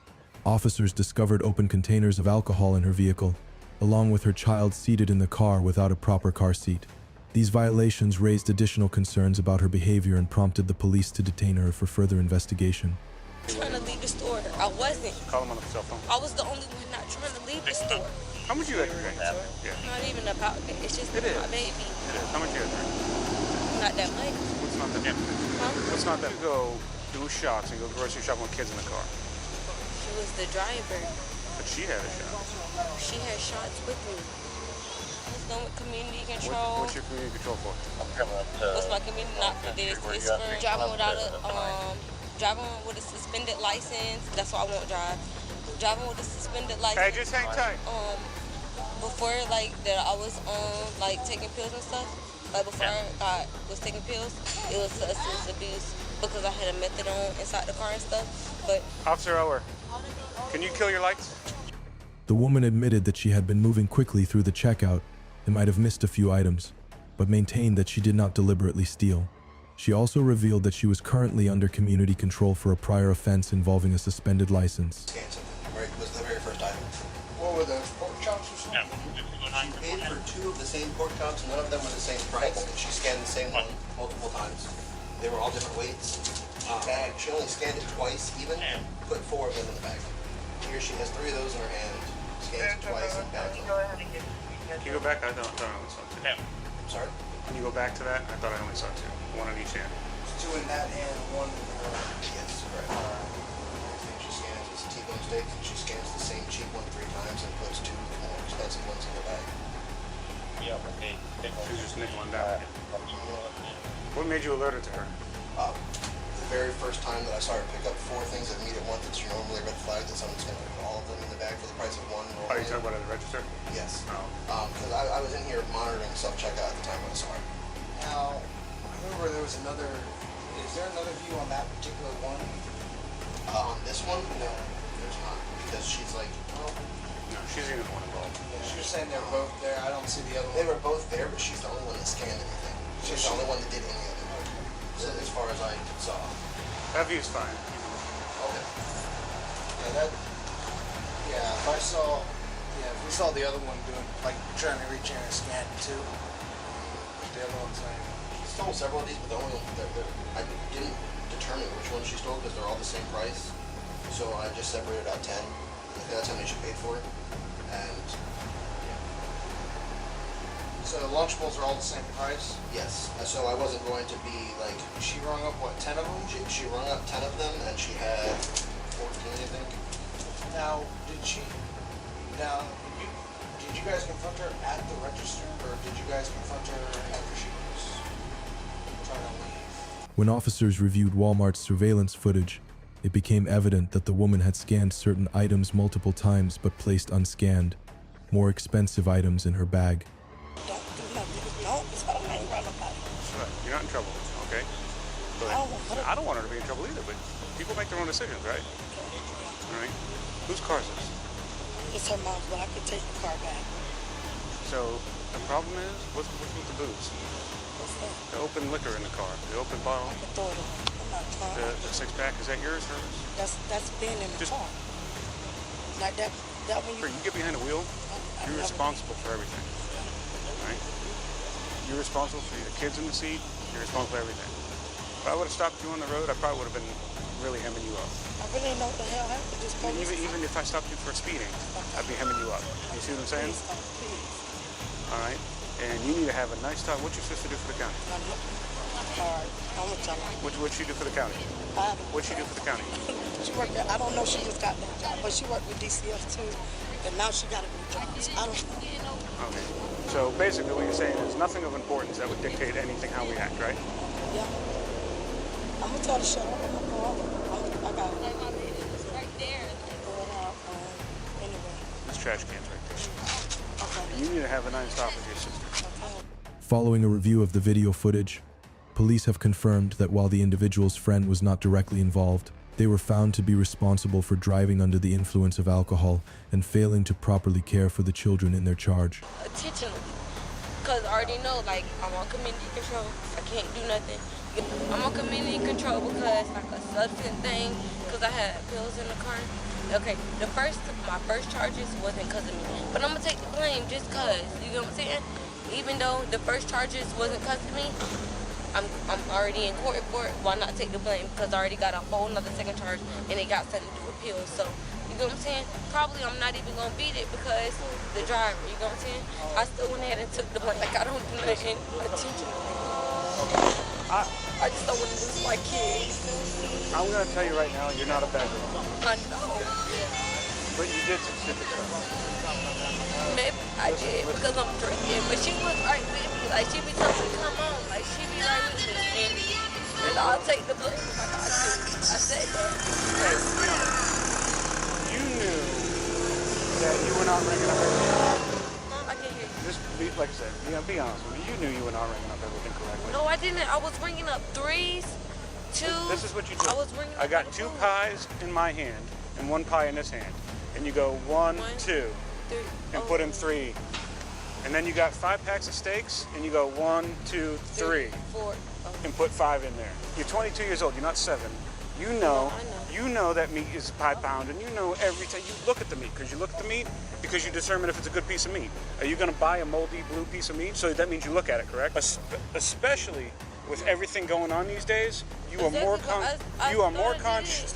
Officers discovered open containers of alcohol in her vehicle, along with her child seated in the car without a proper car seat. These violations raised additional concerns about her behavior and prompted the police to detain her for further investigation. trying to leave the store. I wasn't. Call him on the cell phone. I was the only one not trying to leave the store. How much you had to drink? Yeah. Not even about that. It's just my baby. It is. How much you had to drink? Not that much. What's not that much? Huh? What's not that? You go do shots and go grocery shopping with kids in the car. She was the driver. But she had a shot. She had shots with me. I was going with community control. What's your community control for? What's my community not for this? It's for driving without a driving with a suspended license. That's why I won't drive. Driving with a suspended license. Hey, just hang tight. Before like that, I was like taking pills and stuff. Like before I was taking pills, it was substance abuse because I had a methadone inside the car and stuff. But Officer Ower, can you kill your lights? The woman admitted that she had been moving quickly through the checkout and might have missed a few items, but maintained that she did not deliberately steal. She also revealed that she was currently under community control for a prior offense involving a suspended license. Right, was the very first item. What were those, pork chops or something? She paid for 2 of the same pork chops, and none of them were the same price, and she scanned the same one multiple times. They were all different weights. She only scanned it twice even, and put 4 of them in the bag. Here she has 3 of those in her hand, scans it twice, and bags them. Can you go back? I don't only saw 2. I'm sorry? Can you go back to that? I thought I only saw 2. 1 on each hand. 2 in that hand, 1 in her. Yes, correct. Everything she scans is T-bone steak, and she scans the same cheap one 3 times and puts 2 more expensive ones in her bag. Yeah, okay. She was just nickeling down. What made you alert it to her? The very first time that I saw her pick up 4 things of meat at once that she normally red flags, that someone's going to put all of them in the bag for the price of 1. Are you talking about at the register? Yes. Oh. Because I was in here monitoring self-checkout at the time when I saw her. Now, I remember there was another, is there another view on that particular one? On this one? No, there's not. Because she's like, well... No, she's the only one involved. Yeah, she was saying they're both there. I don't see the other one. They were both there, but she's the only one that scanned anything. She's the only one that did any of it. So as far as I saw. That view's fine. Okay. Yeah, if I saw, if we saw the other one doing, like, trying to reach in and scan it too. The other one's like... She stole several of these, but the only one, I didn't determine which one she stole because they're all the same price. So I just separated out 10. I think that's how many she paid for. And, yeah. So the Lunchables are all the same price? Yes. So I wasn't going to be like... She rung up, what, 10 of them? She rung up 10 of them, and she had 14, I think. Now, did you guys confront her at the register, or did you guys confront her after she was trying to leave? When officers reviewed Walmart's surveillance footage, it became evident that the woman had scanned certain items multiple times but placed unscanned, more expensive items in her bag. You're not in trouble, okay? But I don't want her to be in trouble either, but people make their own decisions, right? All right? Whose car is this? It's her mom's, but I could take the car back. So the problem is, what's with the booze? What's that? The open liquor in the car, the open bottle. I can throw it away. I'm not trying. The 6-pack, is that yours, hers? That's being in the car. Like that when you get behind the wheel, you're responsible for everything. All right? You're responsible for the kids in the seat. You're responsible for everything. If I would have stopped you on the road, I probably would have been really hemming you up. I really know what the hell happened. Just even if I stopped you for speeding, I'd be hemming you up. You see what I'm saying? Please. All right. And you need to have a nice talk. What's your sister do for the county? All right. I'm gonna tell her. What'd she do for the county? What'd she do for the county? She worked there. I don't know. She just got that job, but she worked with DCF too. And now she got a new job. I don't know. Okay. So basically, what you're saying is nothing of importance that would dictate anything how we act, right? Yeah. I'm gonna tell her to shut up. I got it. It's right there. Anyway. This trash can's right there. Okay. You need to have a nice talk with your sister. Okay. Following a review of the video footage, police have confirmed that while the individual's friend was not directly involved, they were found to be responsible for driving under the influence of alcohol and failing to properly care for the children in their charge. Intentionally. Because I already know, like, I'm on community control. I can't do nothing. I'm on community control because, like, a substance thing, because I had pills in the car. Okay, my first charges wasn't because of me. But I'm going to take the blame just because. You know what I'm saying? Even though the first charges wasn't because of me, I'm already in court for it. Why not take the blame? Because I already got a whole nother second charge and it got sent to appeal. So, you know what I'm saying? Probably I'm not even going to beat it because the driver, you know what I'm saying? I still went ahead and took the blame. Like, I don't do nothing intentionally. I just don't want to lose my kid. I'm going to tell you right now, you're not a bad girl. I know. But you did some stupid stuff. Maybe I did because I'm drinking. But she was right with me. Like, she be telling me, come on. Like, she be right with me. And I'll take the blame if I got to. I said that. You knew that you were not ringing up everything. I can't hear you. Just like I said, be honest with me. You knew you were not ringing up everything correctly. No, I didn't. I was ringing up threes, two. This is what you do. I was ringing I got 2 pies in my hand and 1 pie in this hand. And you go 1, 2, 3, and put in 3. And then you got 5 packs of steaks and you go 1, 2, 3. 4. And put 5 in there. You're 22 years old. You're not 7. You know. You know that meat is 5 pound, and you know every time you look at the meat, because you look at the meat because you determine if it's a good piece of meat. Are you going to buy a moldy blue piece of meat? So that means you look at it, correct? Especially with everything going on these days, you are more conscious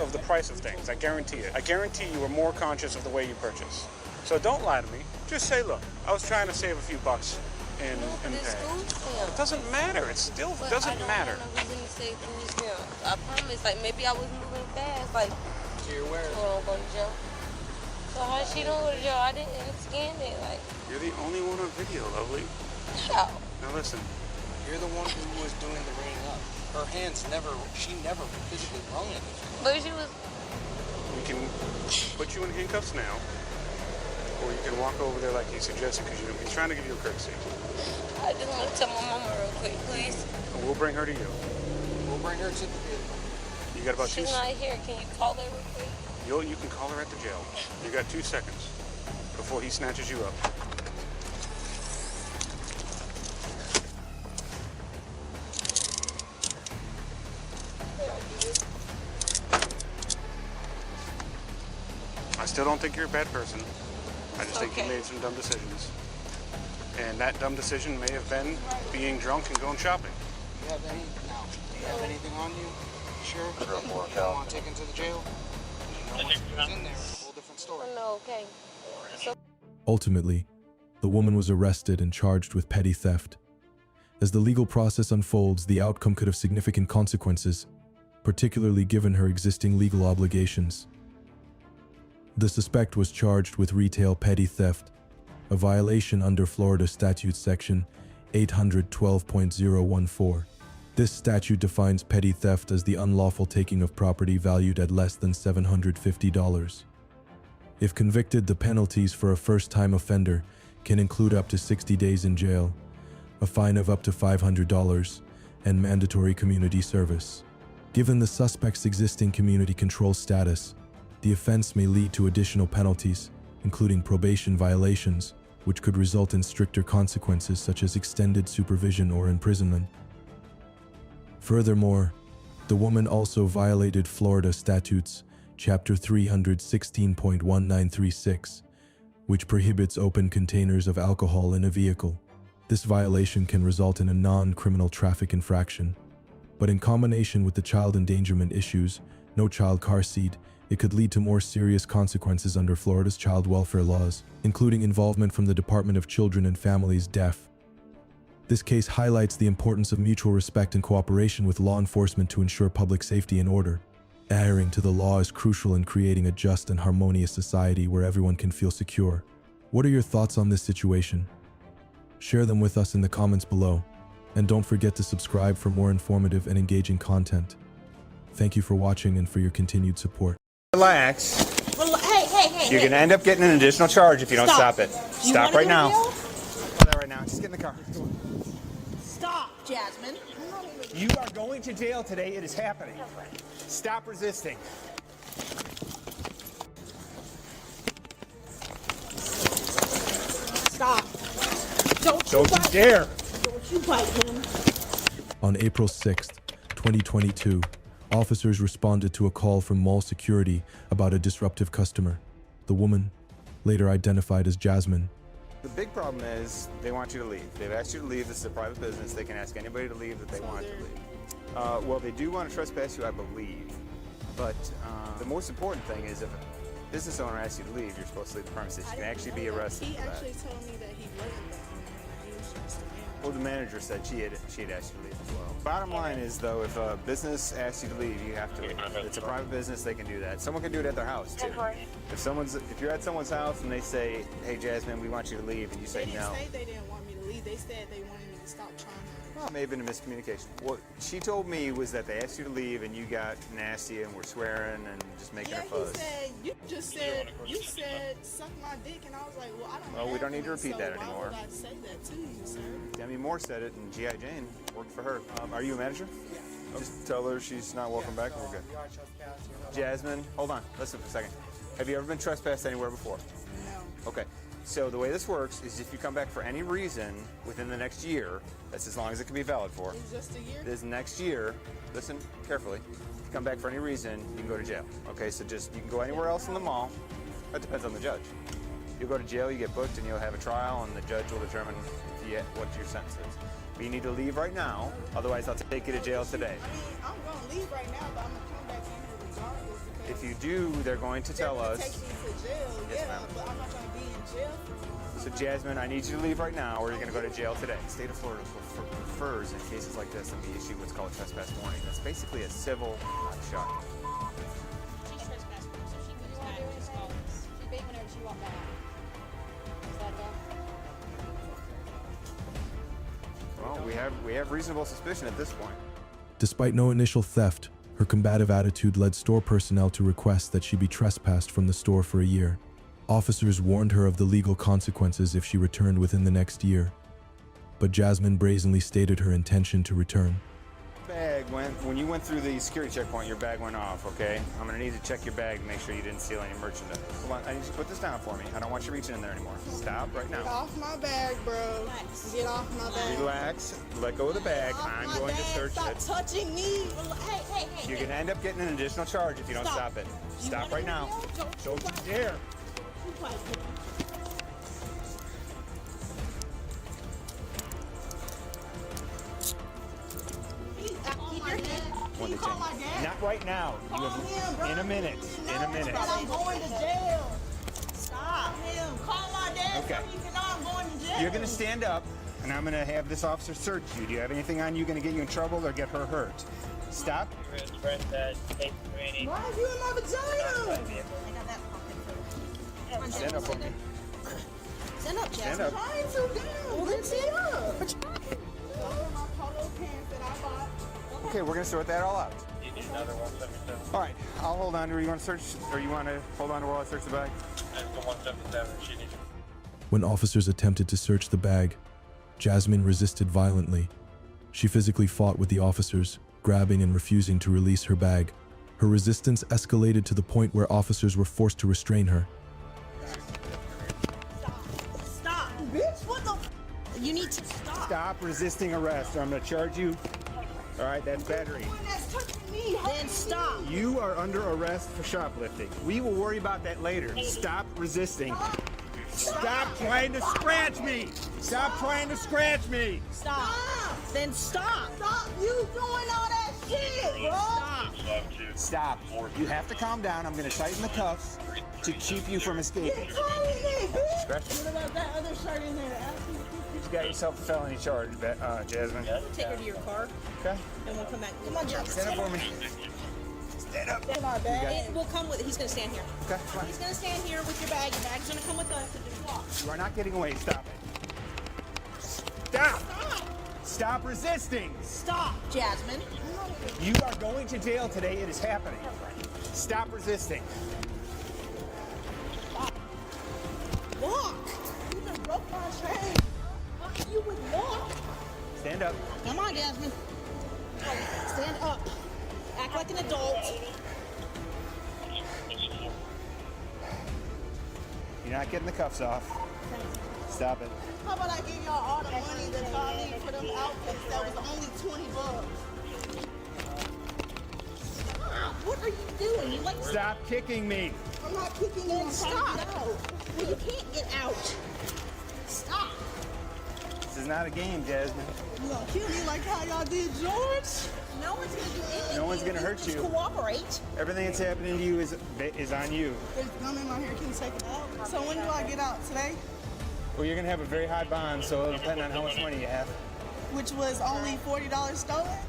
of the price of things. I guarantee it. I guarantee you are more conscious of the way you purchase. So don't lie to me. Just say, look, I was trying to save a few bucks in pay. It doesn't matter. It still doesn't matter. I promise, like, maybe I was moving fast, like, you're aware. Well, I'm going to jail. So how she don't go to jail? I didn't scan it, like. You're the only one on video, lovely. How? Now listen. You're the one who was doing the ringing up. Her hands she never physically wrung anything. But she was. We can put you in handcuffs now, or you can walk over there like he suggested, because he's trying to give you a courtesy. I just want to tell my mama real quick, please. And we'll bring her to you. We'll bring her to the vehicle. You got about She's not here. Can you call her real quick? You can call her at the jail. You got 2 seconds before he snatches you up. I still don't think you're a bad person. I just think you made some dumb decisions. And that dumb decision may have been being drunk and going shopping. Do you have anything on you? Sure? You don't want taken to the jail? You know, once it was in there, it's a whole different story. No, okay. Ultimately, the woman was arrested and charged with petty theft. As the legal process unfolds, the outcome could have significant consequences, particularly given her existing legal obligations. The suspect was charged with retail petty theft, a violation under Florida Statute Section 812.014. This statute defines petty theft as the unlawful taking of property valued at less than $750. If convicted, the penalties for a first-time offender can include up to 60 days in jail, a fine of up to $500, and mandatory community service. Given the suspect's existing community control status, the offense may lead to additional penalties, including probation violations, which could result in stricter consequences such as extended supervision or imprisonment. Furthermore, the woman also violated Florida Statutes, Chapter 316.1936, which prohibits open containers of alcohol in a vehicle. This violation can result in a non-criminal traffic infraction, but in combination with the child endangerment issues, no child car seat, it could lead to more serious consequences under Florida's child welfare laws, including involvement from the Department of Children and Families, DEF. This case highlights the importance of mutual respect and cooperation with law enforcement to ensure public safety and order. Adhering to the law is crucial in creating a just and harmonious society where everyone can feel secure. What are your thoughts on this situation? Share them with us in the comments below, and don't forget to subscribe for more informative and engaging content. Thank you for watching and for your continued support. Relax. Hey. You're going to end up getting an additional charge if you don't stop it. Stop right now. Stop Right now. Just get in the car. Stop, Jasmine. You are going to jail today. It is happening. Stop resisting. Stop. Don't you dare. Don't you bite him. On April 6th, 2022, officers responded to a call from mall security about a disruptive customer. The woman, later identified as Jasmine, The big problem is they want you to leave. They've asked you to leave. This is a private business. They can ask anybody to leave that they want to leave. Well, they do want to trespass you, I believe. But the most important thing is if a business owner asks you to leave, you're supposed to leave the premises. You can actually be arrested He for that. actually told me that he wasn't the owner. He was just a manager. Well, the manager said she had asked you to leave as well. Bottom line is, though, if a business asks you to leave, you have to leave. It's a private business; they can do that. Someone can do it at their house too. If you're at someone's house and they say, "Hey, Jasmine, we want you to leave," and you say They didn't no, say they didn't want me to leave. They said they wanted me to stop trying to. well, it may have been a miscommunication. What she told me was that they asked you to leave and you got nasty and were swearing and just making a fuss. He said, you said, suck my dick, and I was like, well, I don't Well, we have don't need to one, repeat so that why anymore. would I say that to you, sir? Demi Moore said it, and G.I. Jane worked for her. Are you a manager? Yeah. Just tell her she's not welcome back, and we're good. Jasmine, hold on. Listen for a second. Have you ever been trespassed anywhere before? No. Okay. So the way this works is if you come back for any reason within the next year, that's as long as it can be valid for. It's just a year? This next year, listen carefully. If you come back for any reason, you can go to jail. Okay, so you can go anywhere else in the mall. That depends on the judge. You'll go to jail, you get booked, and you'll have a trial, and the judge will determine what your sentence is. But you need to leave right now, otherwise I'll take you to jail today. I mean, I'm going to leave right now, but I'm going to come back in here regardless. If you do, they're going to tell us. Take me to jail, Yes, yeah, ma'am. but I'm not going to be in jail for long. So Jasmine, I need you to leave right now, or you're going to go to jail today. The state of Florida prefers in cases like this that we issue what's called a trespass warning. That's basically a civil shot. She trespassed, so she moves back and just calls. She bait whenever she walked out. Is that done? Well, we have reasonable suspicion at this point. Despite no initial theft, her combative attitude led store personnel to request that she be trespassed from the store for a year. Officers warned her of the legal consequences if she returned within the next year. But Jasmine brazenly stated her intention to return. When you went through the security checkpoint, your bag went off, okay? I'm gonna need to check your bag to make sure you didn't steal any merchandise. Hold on, I need you to put this down for me. I don't want you reaching in there anymore. Stop right Get now. off my bag, bro. Get off my bag. Relax, let go of the bag. I'm going to search Stop it. touching me. Hey. You're gonna end up getting an additional charge if you don't stop it. Stop right now. Don't you dare. Can you call my dad? Not right now. In a minute. In a minute. I'm going to jail. Stop him. Call my dad. Okay. So you know I'm going to jail. You're gonna stand up, and I'm gonna have this officer search you. Do you have anything on you gonna get you in trouble or get her hurt? Stop. Why are you in my vagina? Stand up for me. Stand up, Stand Jasmine. up. Trying to down. Well, then stand up. My polo pants that I bought. Okay, we're gonna sort that all out. You need another 177. All right, I'll hold on to her. You want to search, or you want to hold on to her while I search the bag? That's the 177. She needs you. When officers attempted to search the bag, Jasmine resisted violently. She physically fought with the officers, grabbing and refusing to release her bag. Her resistance escalated to the point where officers were forced to restrain her. Stop, bitch. What the? You need to stop. Stop resisting arrest, or I'm gonna charge you. All right, that's battery. That's touching me. Then stop. You are under arrest for shoplifting. We will worry about that later. Stop resisting. Stop trying to scratch me. Stop trying to scratch me. Stop. Then stop. Stop you doing all that shit, bro. Stop. You have to calm down. I'm gonna tighten the cuffs to keep you from escaping. Scratch me. What about that other shirt in there? You got yourself a felony charge, Jasmine. Take her to your car. Okay. And we'll come back. Come on, Jasmine. Stand up for me. Stand up. Stand my bag. We'll come with it. He's going to stand here. Okay, come on. He's going to stand here with your bag. Your bag's going to come with us and just walk. You are not getting away. Stop it. Stop. Stop resisting. Stop, Jasmine. You are going to jail today. It is happening. Stop resisting. Stop. Walk. You just broke my chain. You would walk. Stand up. Come on, Jasmine. Stand up. Act like an adult. You're not getting the cuffs off. Stop it. How about I give y'all all the money that y'all need for them outfits? That was only $20. What are you doing? You like Stop kicking me. I'm not kicking you. Stop. Well, you can't get out. is not a game, Jasmine. You gonna kill me like how y'all did George? No one's gonna do anything. No one's gonna hurt Just you. cooperate. Everything that's happening to you is on you. There's gum in my hair. Can you take it out? So when do I get out? Today? Well, you're gonna have a very high bond, so it'll depend on how much money you have. Which was only $40 stolen?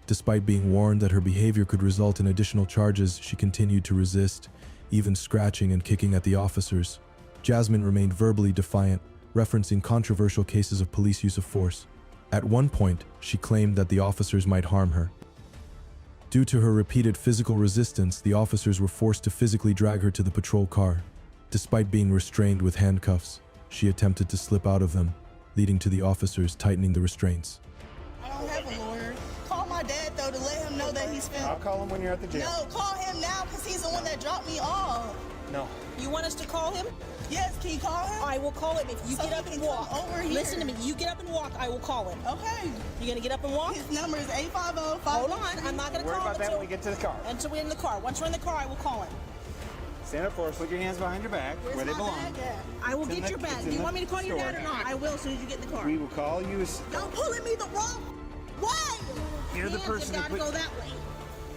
Despite being warned that her behavior could result in additional charges, she continued to resist, even scratching and kicking at the officers. Jasmine remained verbally defiant, referencing controversial cases of police use of force. At one point, she claimed that the officers might harm her. Due to her repeated physical resistance, the officers were forced to physically drag her to the patrol car. Despite being restrained with handcuffs, she attempted to slip out of them, leading to the officers tightening the restraints. I don't have a lawyer. Call my dad, though, to let him know that he's been... I'll call him when you're at the jail. No, call him now, because he's the one that dropped me off. No. You want us to call him? Yes, can you call him? I will call him if you get up and walk. Over here. Listen to me. You get up and walk, I will call him. Okay. You gonna get up and walk? His number is 850-5... Hold on. I'm not gonna Worry call him about that when we get to the car. until we're in the car. Once we're in the car, I will call him. Stand up for us. Put your hands behind your back, where they belong. I will It's in get your the- bag. it's Do in you the want me to call your store. dad or not? I will as soon as you get in the car. We will call you as... Don't pulling me the wrong way. You're the Hands person have who got to put go that way.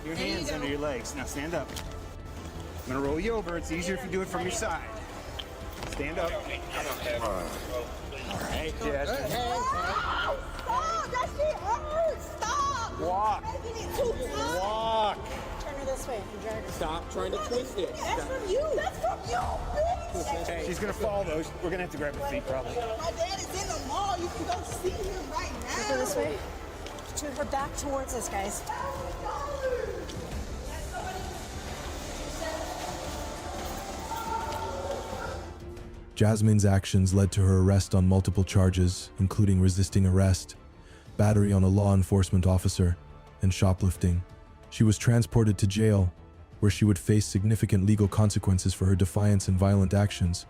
your There you hands go. under your legs. Now stand up. I'm gonna roll you over. It's easier if you do it from your side. Stand up. All right, Jasmine. Stop! That shit hurts! Stop! Walk. You're making it too tough. Walk. Turn her this way and drag her. Stop trying to twist it. That's from you! That's from you, bitch! She's gonna fall though. We're gonna have to grab her feet probably. My dad is in the mall. You can go see him right now. Go this way. Turn her back towards us, guys. Jasmine's actions led to her arrest on multiple charges, including resisting arrest, battery on a law enforcement officer, and shoplifting. She was transported to jail, where she would face significant legal consequences for her defiance and violent actions.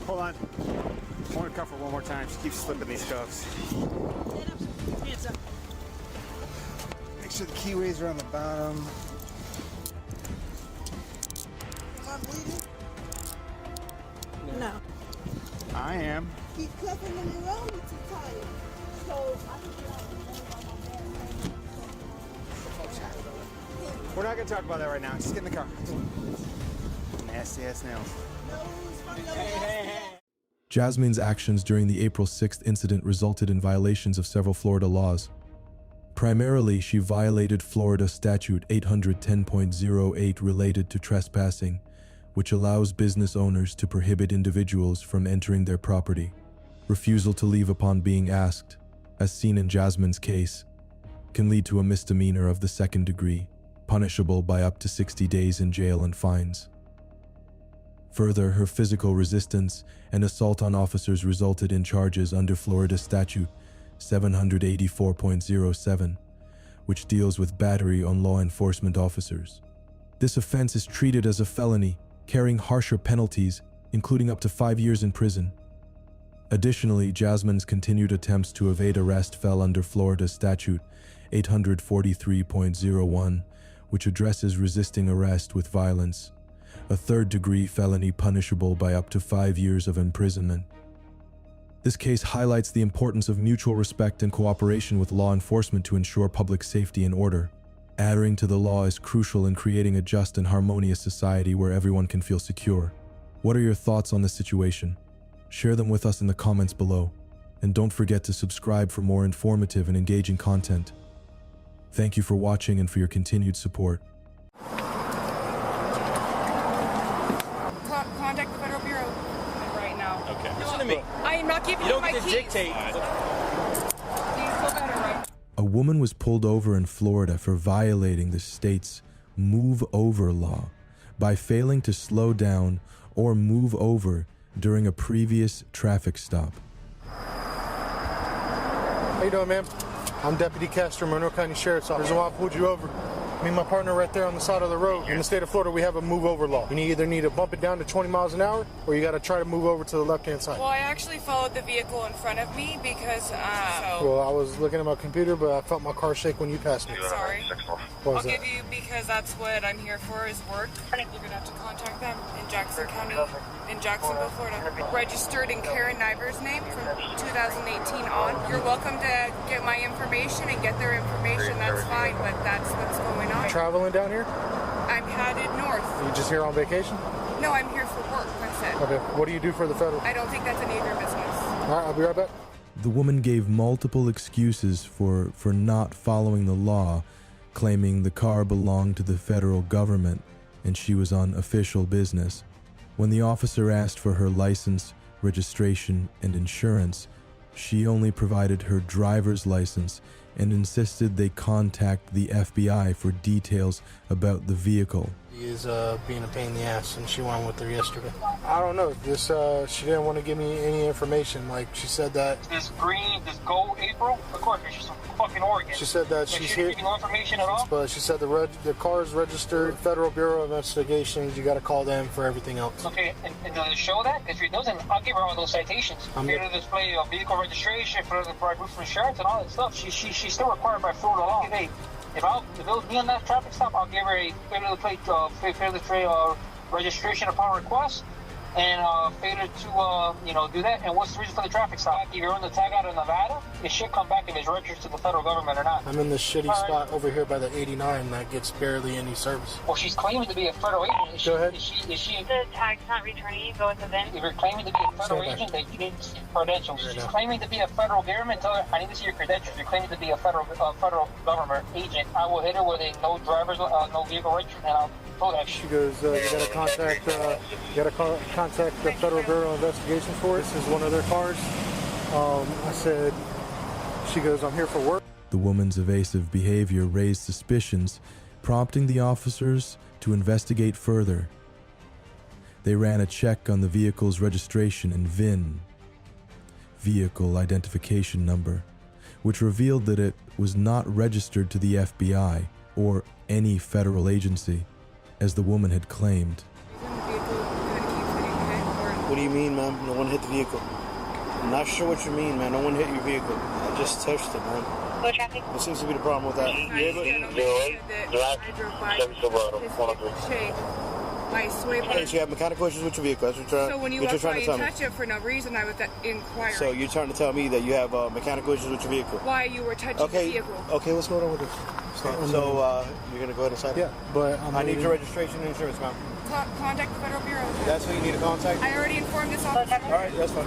Hold on. I want to cuff her one more time. She keeps slipping these cuffs. Hands up. Make sure the keyways are on the bottom. Am I bleeding? No. I am. Keep cuffing them around me too tight. So I can get out We're not gonna talk about that right now. Just get in the car. Nasty ass nails. Jasmine's actions during the April 6th incident resulted in violations of several Florida laws. Primarily, she violated Florida Statute 810.08 related to trespassing, which allows business owners to prohibit individuals from entering their property. Refusal to leave upon being asked, as seen in Jasmine's case, can lead to a misdemeanor of the second degree, punishable by up to 60 days in jail and fines. Further, her physical resistance and assault on officers resulted in charges under Florida Statute 784.07, which deals with battery on law enforcement officers. This offense is treated as a felony, carrying harsher penalties, including up to 5 years in prison. Additionally, Jasmine's continued attempts to evade arrest fell under Florida Statute 843.01, which addresses resisting arrest with violence, a third-degree felony punishable by up to 5 years of imprisonment. This case highlights the importance of mutual respect and cooperation with law enforcement to ensure public safety and order. Adhering to the law is crucial in creating a just and harmonious society where everyone can feel secure. What are your thoughts on this situation? Share them with us in the comments below. And don't forget to subscribe for more informative and engaging content. Thank you for watching and for your continued support. Contact the Federal Bureau right now. Okay. Listen to me. I am not giving you my keys. You don't get to dictate. Do you feel better, right? A woman was pulled over in Florida for violating the state's move over law by failing to slow down or move over during a previous traffic stop. How you doing, ma'am? I'm Deputy Castro, Monroe County Sheriff's Office. Reason why I pulled you over Me and my partner right there on the side of the road. In the state of Florida, we have a move over law. You either need to bump it down to 20 miles an hour, or you got to try to move over to the left-hand side. Well, I actually followed the vehicle in front of me because, Well, I was looking at my computer, but I felt my car shake when you passed me. Sorry. What was I'll that? give you, because that's what I'm here for, is work. You're going to have to contact them in Jackson County, in Jacksonville, Florida. Registered in Karen Niver's name from 2018 on. You're welcome to get my information and get their information. That's fine, but that's what's going on. Traveling down here? I'm headed north. You just here on vacation? No, I'm here for work, that's it. Okay. What do you do for the federal? I don't think that's any of your business. All right, I'll be right back. The woman gave multiple excuses for not following the law, claiming the car belonged to the federal government and she was on official business. When the officer asked for her license, registration, and insurance, she only provided her driver's license and insisted they contact the FBI for details about the vehicle. He is being a pain in the ass, and she went with her yesterday. I don't know. She didn't want to give me any information. Like, she said that... This gold April? Of course, she's from fucking Oregon. She said that She she's didn't here... give you no information at all? But she said the car is registered, Federal Bureau of Investigations. You got to call them for everything else. Okay, and does it show that? If it doesn't, I'll give her all those citations. Failure to display vehicle registration, failure to provide proof of insurance, and all that stuff. She's still required by Florida law. Hey, if it was me on that traffic stop, I'll give her a failure to display registration upon request, and failure to do that. And what's the reason for the traffic stop? If you're on the tag out of Nevada, it should come back if it's registered to the federal government or not. I'm in this shitty spot over here by the 89 that gets barely any service. Well, she's claiming to be a federal agent. Go ahead. Is she The tag's not returning. Go with the VIN. if you're claiming to be a federal agent, that you didn't see credentials. She's claiming to be a federal government. Tell her, I need to see your credentials. You're claiming to be a federal government agent. I will hit her with a no vehicle registration, and I'll pull that. She goes, you gotta contact the Federal Bureau of Investigation for it. This is one of their cars. I said, she goes, I'm here for work. The woman's evasive behavior raised suspicions, prompting the officers to investigate further. They ran a check on the vehicle's registration and VIN, vehicle identification number, which revealed that it was not registered to the FBI or any federal agency, as the woman had claimed. What do you mean, ma'am? No one hit the vehicle. I'm not sure what you mean, man. No one hit your vehicle. I just touched it, man. What seems to be the problem with that? Hey, so you have mechanical issues with your vehicle. That's what you're So when you what you're walk by trying to and tell me. touch it for no reason, I was inquiring. So you're trying to tell me that you have mechanical issues with your vehicle? Why you were touching the vehicle. Okay, what's going on with this? So you're going to go ahead and sign it? Yeah, but I need your registration and insurance, ma'am. Contact the Federal Bureau. That's who you need to contact? I already informed this officer. All right, that's fine.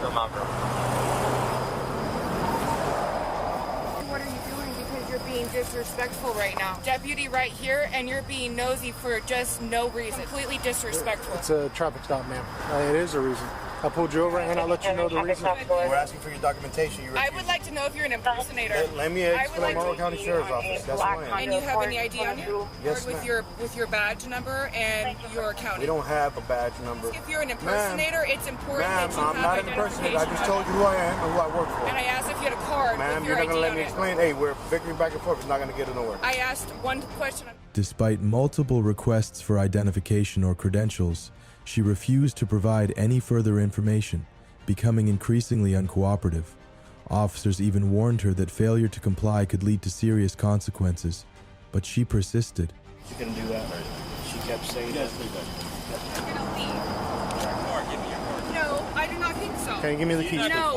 What are you doing? Because you're being disrespectful right now. Deputy right here, and you're being nosy for just no reason. Completely disrespectful. It's a traffic stop, ma'am. It is a reason. I pulled you over and I'll let you know the reason. We're asking for your documentation. I would like to know if you're an impersonator. Let me explain Monroe County Sheriff's Office. That's who I am. And you have any ID on you? Yes, with your badge number and your county. We don't have a badge number. If you're an impersonator, it's important that you I'm have not an impersonator. I just told you who I am and who I work for. And I asked if you had a card Ma'am, with you're your not going to ID let on me it. explain. Hey, we're bickering back and forth. It's not going to get nowhere. I asked one question. Despite multiple requests for identification or credentials, she refused to provide any further information, becoming increasingly uncooperative. Officers even warned her that failure to comply could lead to serious consequences, but she persisted. She couldn't do that. She kept saying that. No, I do not think so. Can you give me the keys? No,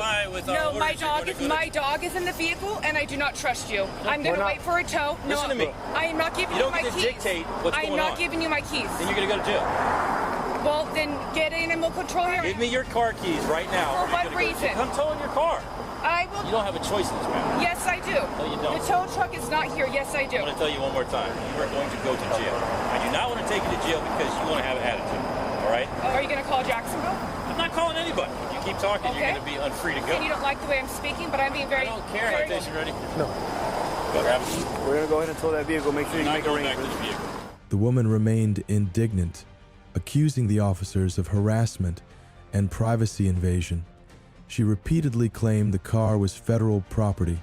my dog is in the vehicle, and I do not trust you. I'm going to wait for a tow. No, Listen to me. I am not giving you my keys. You don't get to dictate what's going on. I'm not giving you my keys. Then you're going to go to jail. Well, then get animal control here. Give me your car keys right now. For what reason? I'm towing your car. I will. You don't have a choice in this matter. Yes, I do. No, you don't. The tow truck is not here. Yes, I do. I'm going to tell you one more time. You are going to go to jail. I do not want to take you to jail because you want to have an attitude. All right? Are you going to call Jacksonville? I'm not calling anybody. If you keep talking, you're going to be unfree to go. And you don't like the way I'm speaking, but I'm being very... I don't care. Citation ready? No. Go grab it. We're going to go ahead and tow that vehicle. Make sure you make arrangements. The woman remained indignant, accusing the officers of harassment and privacy invasion. She repeatedly claimed the car was federal property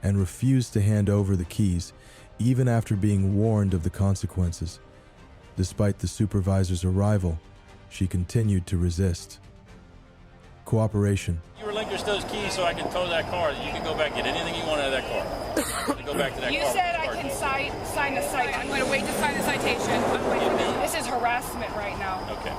and refused to hand over the keys, even after being warned of the consequences. Despite the supervisor's arrival, she continued to resist. Cooperation. You relinquish those keys so I can tow that car. You can go back and get anything you want out of that car. Go back to that You car. said I can sign a citation. I'm going to wait to sign the citation. This is harassment right now. Okay.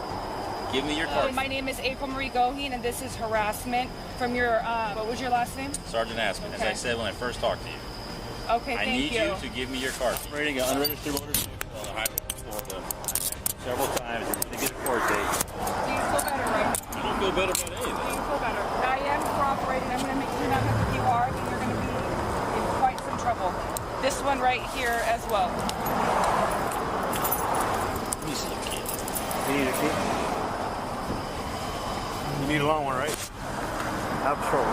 Give me your car. My name is April Marie Goheen, and this is harassment from your, what was your last name? Sergeant Aspen, as I said when I first talked to you. Okay, I need you to give me your car. I'm ready to get unregistered motor vehicle on the highway several times to get a court date. Do you feel better right now? I don't feel better about anything. Do you feel better? I am cooperating. I'm going to make sure that if you are, then you're going to be in quite some trouble. This one right here as well. Let me see your key. You need a key? You need a long one, right? Have patrol.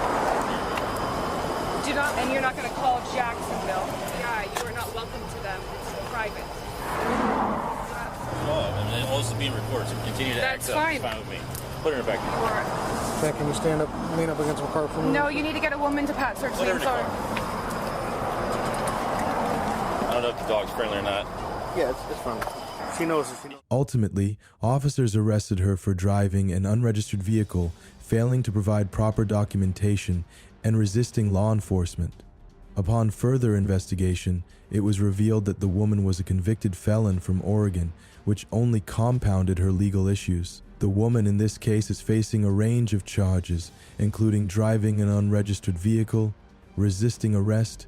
Do not, and you're not going to call Jacksonville. Yeah, you are not welcome to them. It's private. Oh, and also being recorded, so continue to That's act up. fine. It's fine with me. Put it in the back. Jack, can you stand up, lean up against my car for me? No, you need to get a woman to pat search me. Put her I'm in the sorry. car. I don't know if the dog's friendly or not. Yeah, it's fine. She knows. Ultimately, officers arrested her for driving an unregistered vehicle, failing to provide proper documentation, and resisting law enforcement. Upon further investigation, it was revealed that the woman was a convicted felon from Oregon, which only compounded her legal issues. The woman in this case is facing a range of charges, including driving an unregistered vehicle, resisting arrest,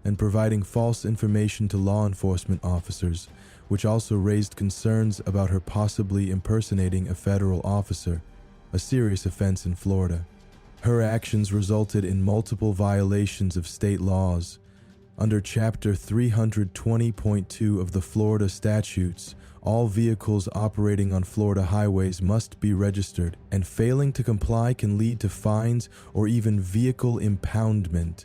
and providing false information to law enforcement officers, which also raised concerns about her possibly impersonating a federal officer, a serious offense in Florida. Her actions resulted in multiple violations of state laws. Under Chapter 320.2 of the Florida statutes, all vehicles operating on Florida highways must be registered, and failing to comply can lead to fines or even vehicle impoundment.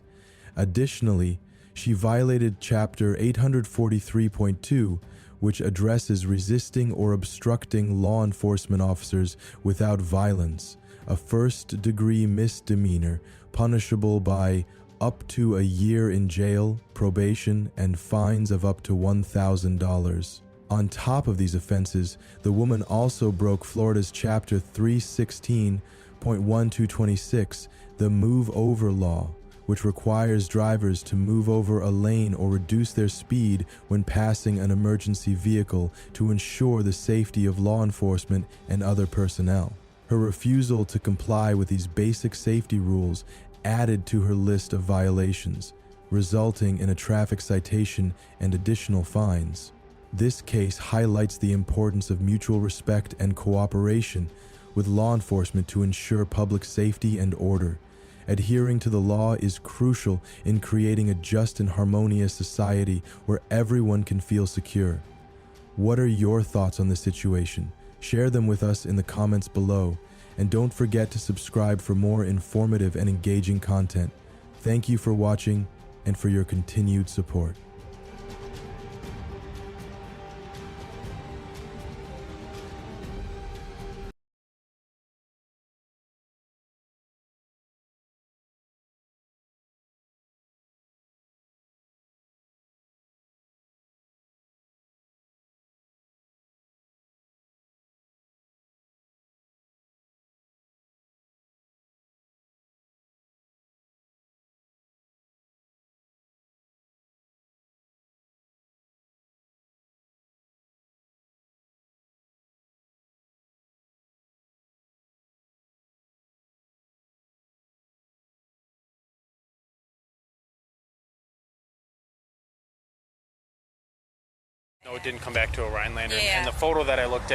Additionally, she violated Chapter 843.2, which addresses resisting or obstructing law enforcement officers without violence, a first-degree misdemeanor punishable by up to a year in jail, probation, and fines of up to $1,000. On top of these offenses, the woman also broke Florida's Chapter 316.1226, the Move Over Law, which requires drivers to move over a lane or reduce their speed when passing an emergency vehicle to ensure the safety of law enforcement and other personnel. Her refusal to comply with these basic safety rules added to her list of violations, resulting in a traffic citation and additional fines. This case highlights the importance of mutual respect and cooperation with law enforcement to ensure public safety and order. Adhering to the law is crucial in creating a just and harmonious society where everyone can feel secure. What are your thoughts on the situation? Share them with us in the comments below, and don't forget to subscribe for more informative and engaging content. Thank you for watching and for your continued support. No, it didn't come back to a Rhinelander. Yeah. And the photo that I looked at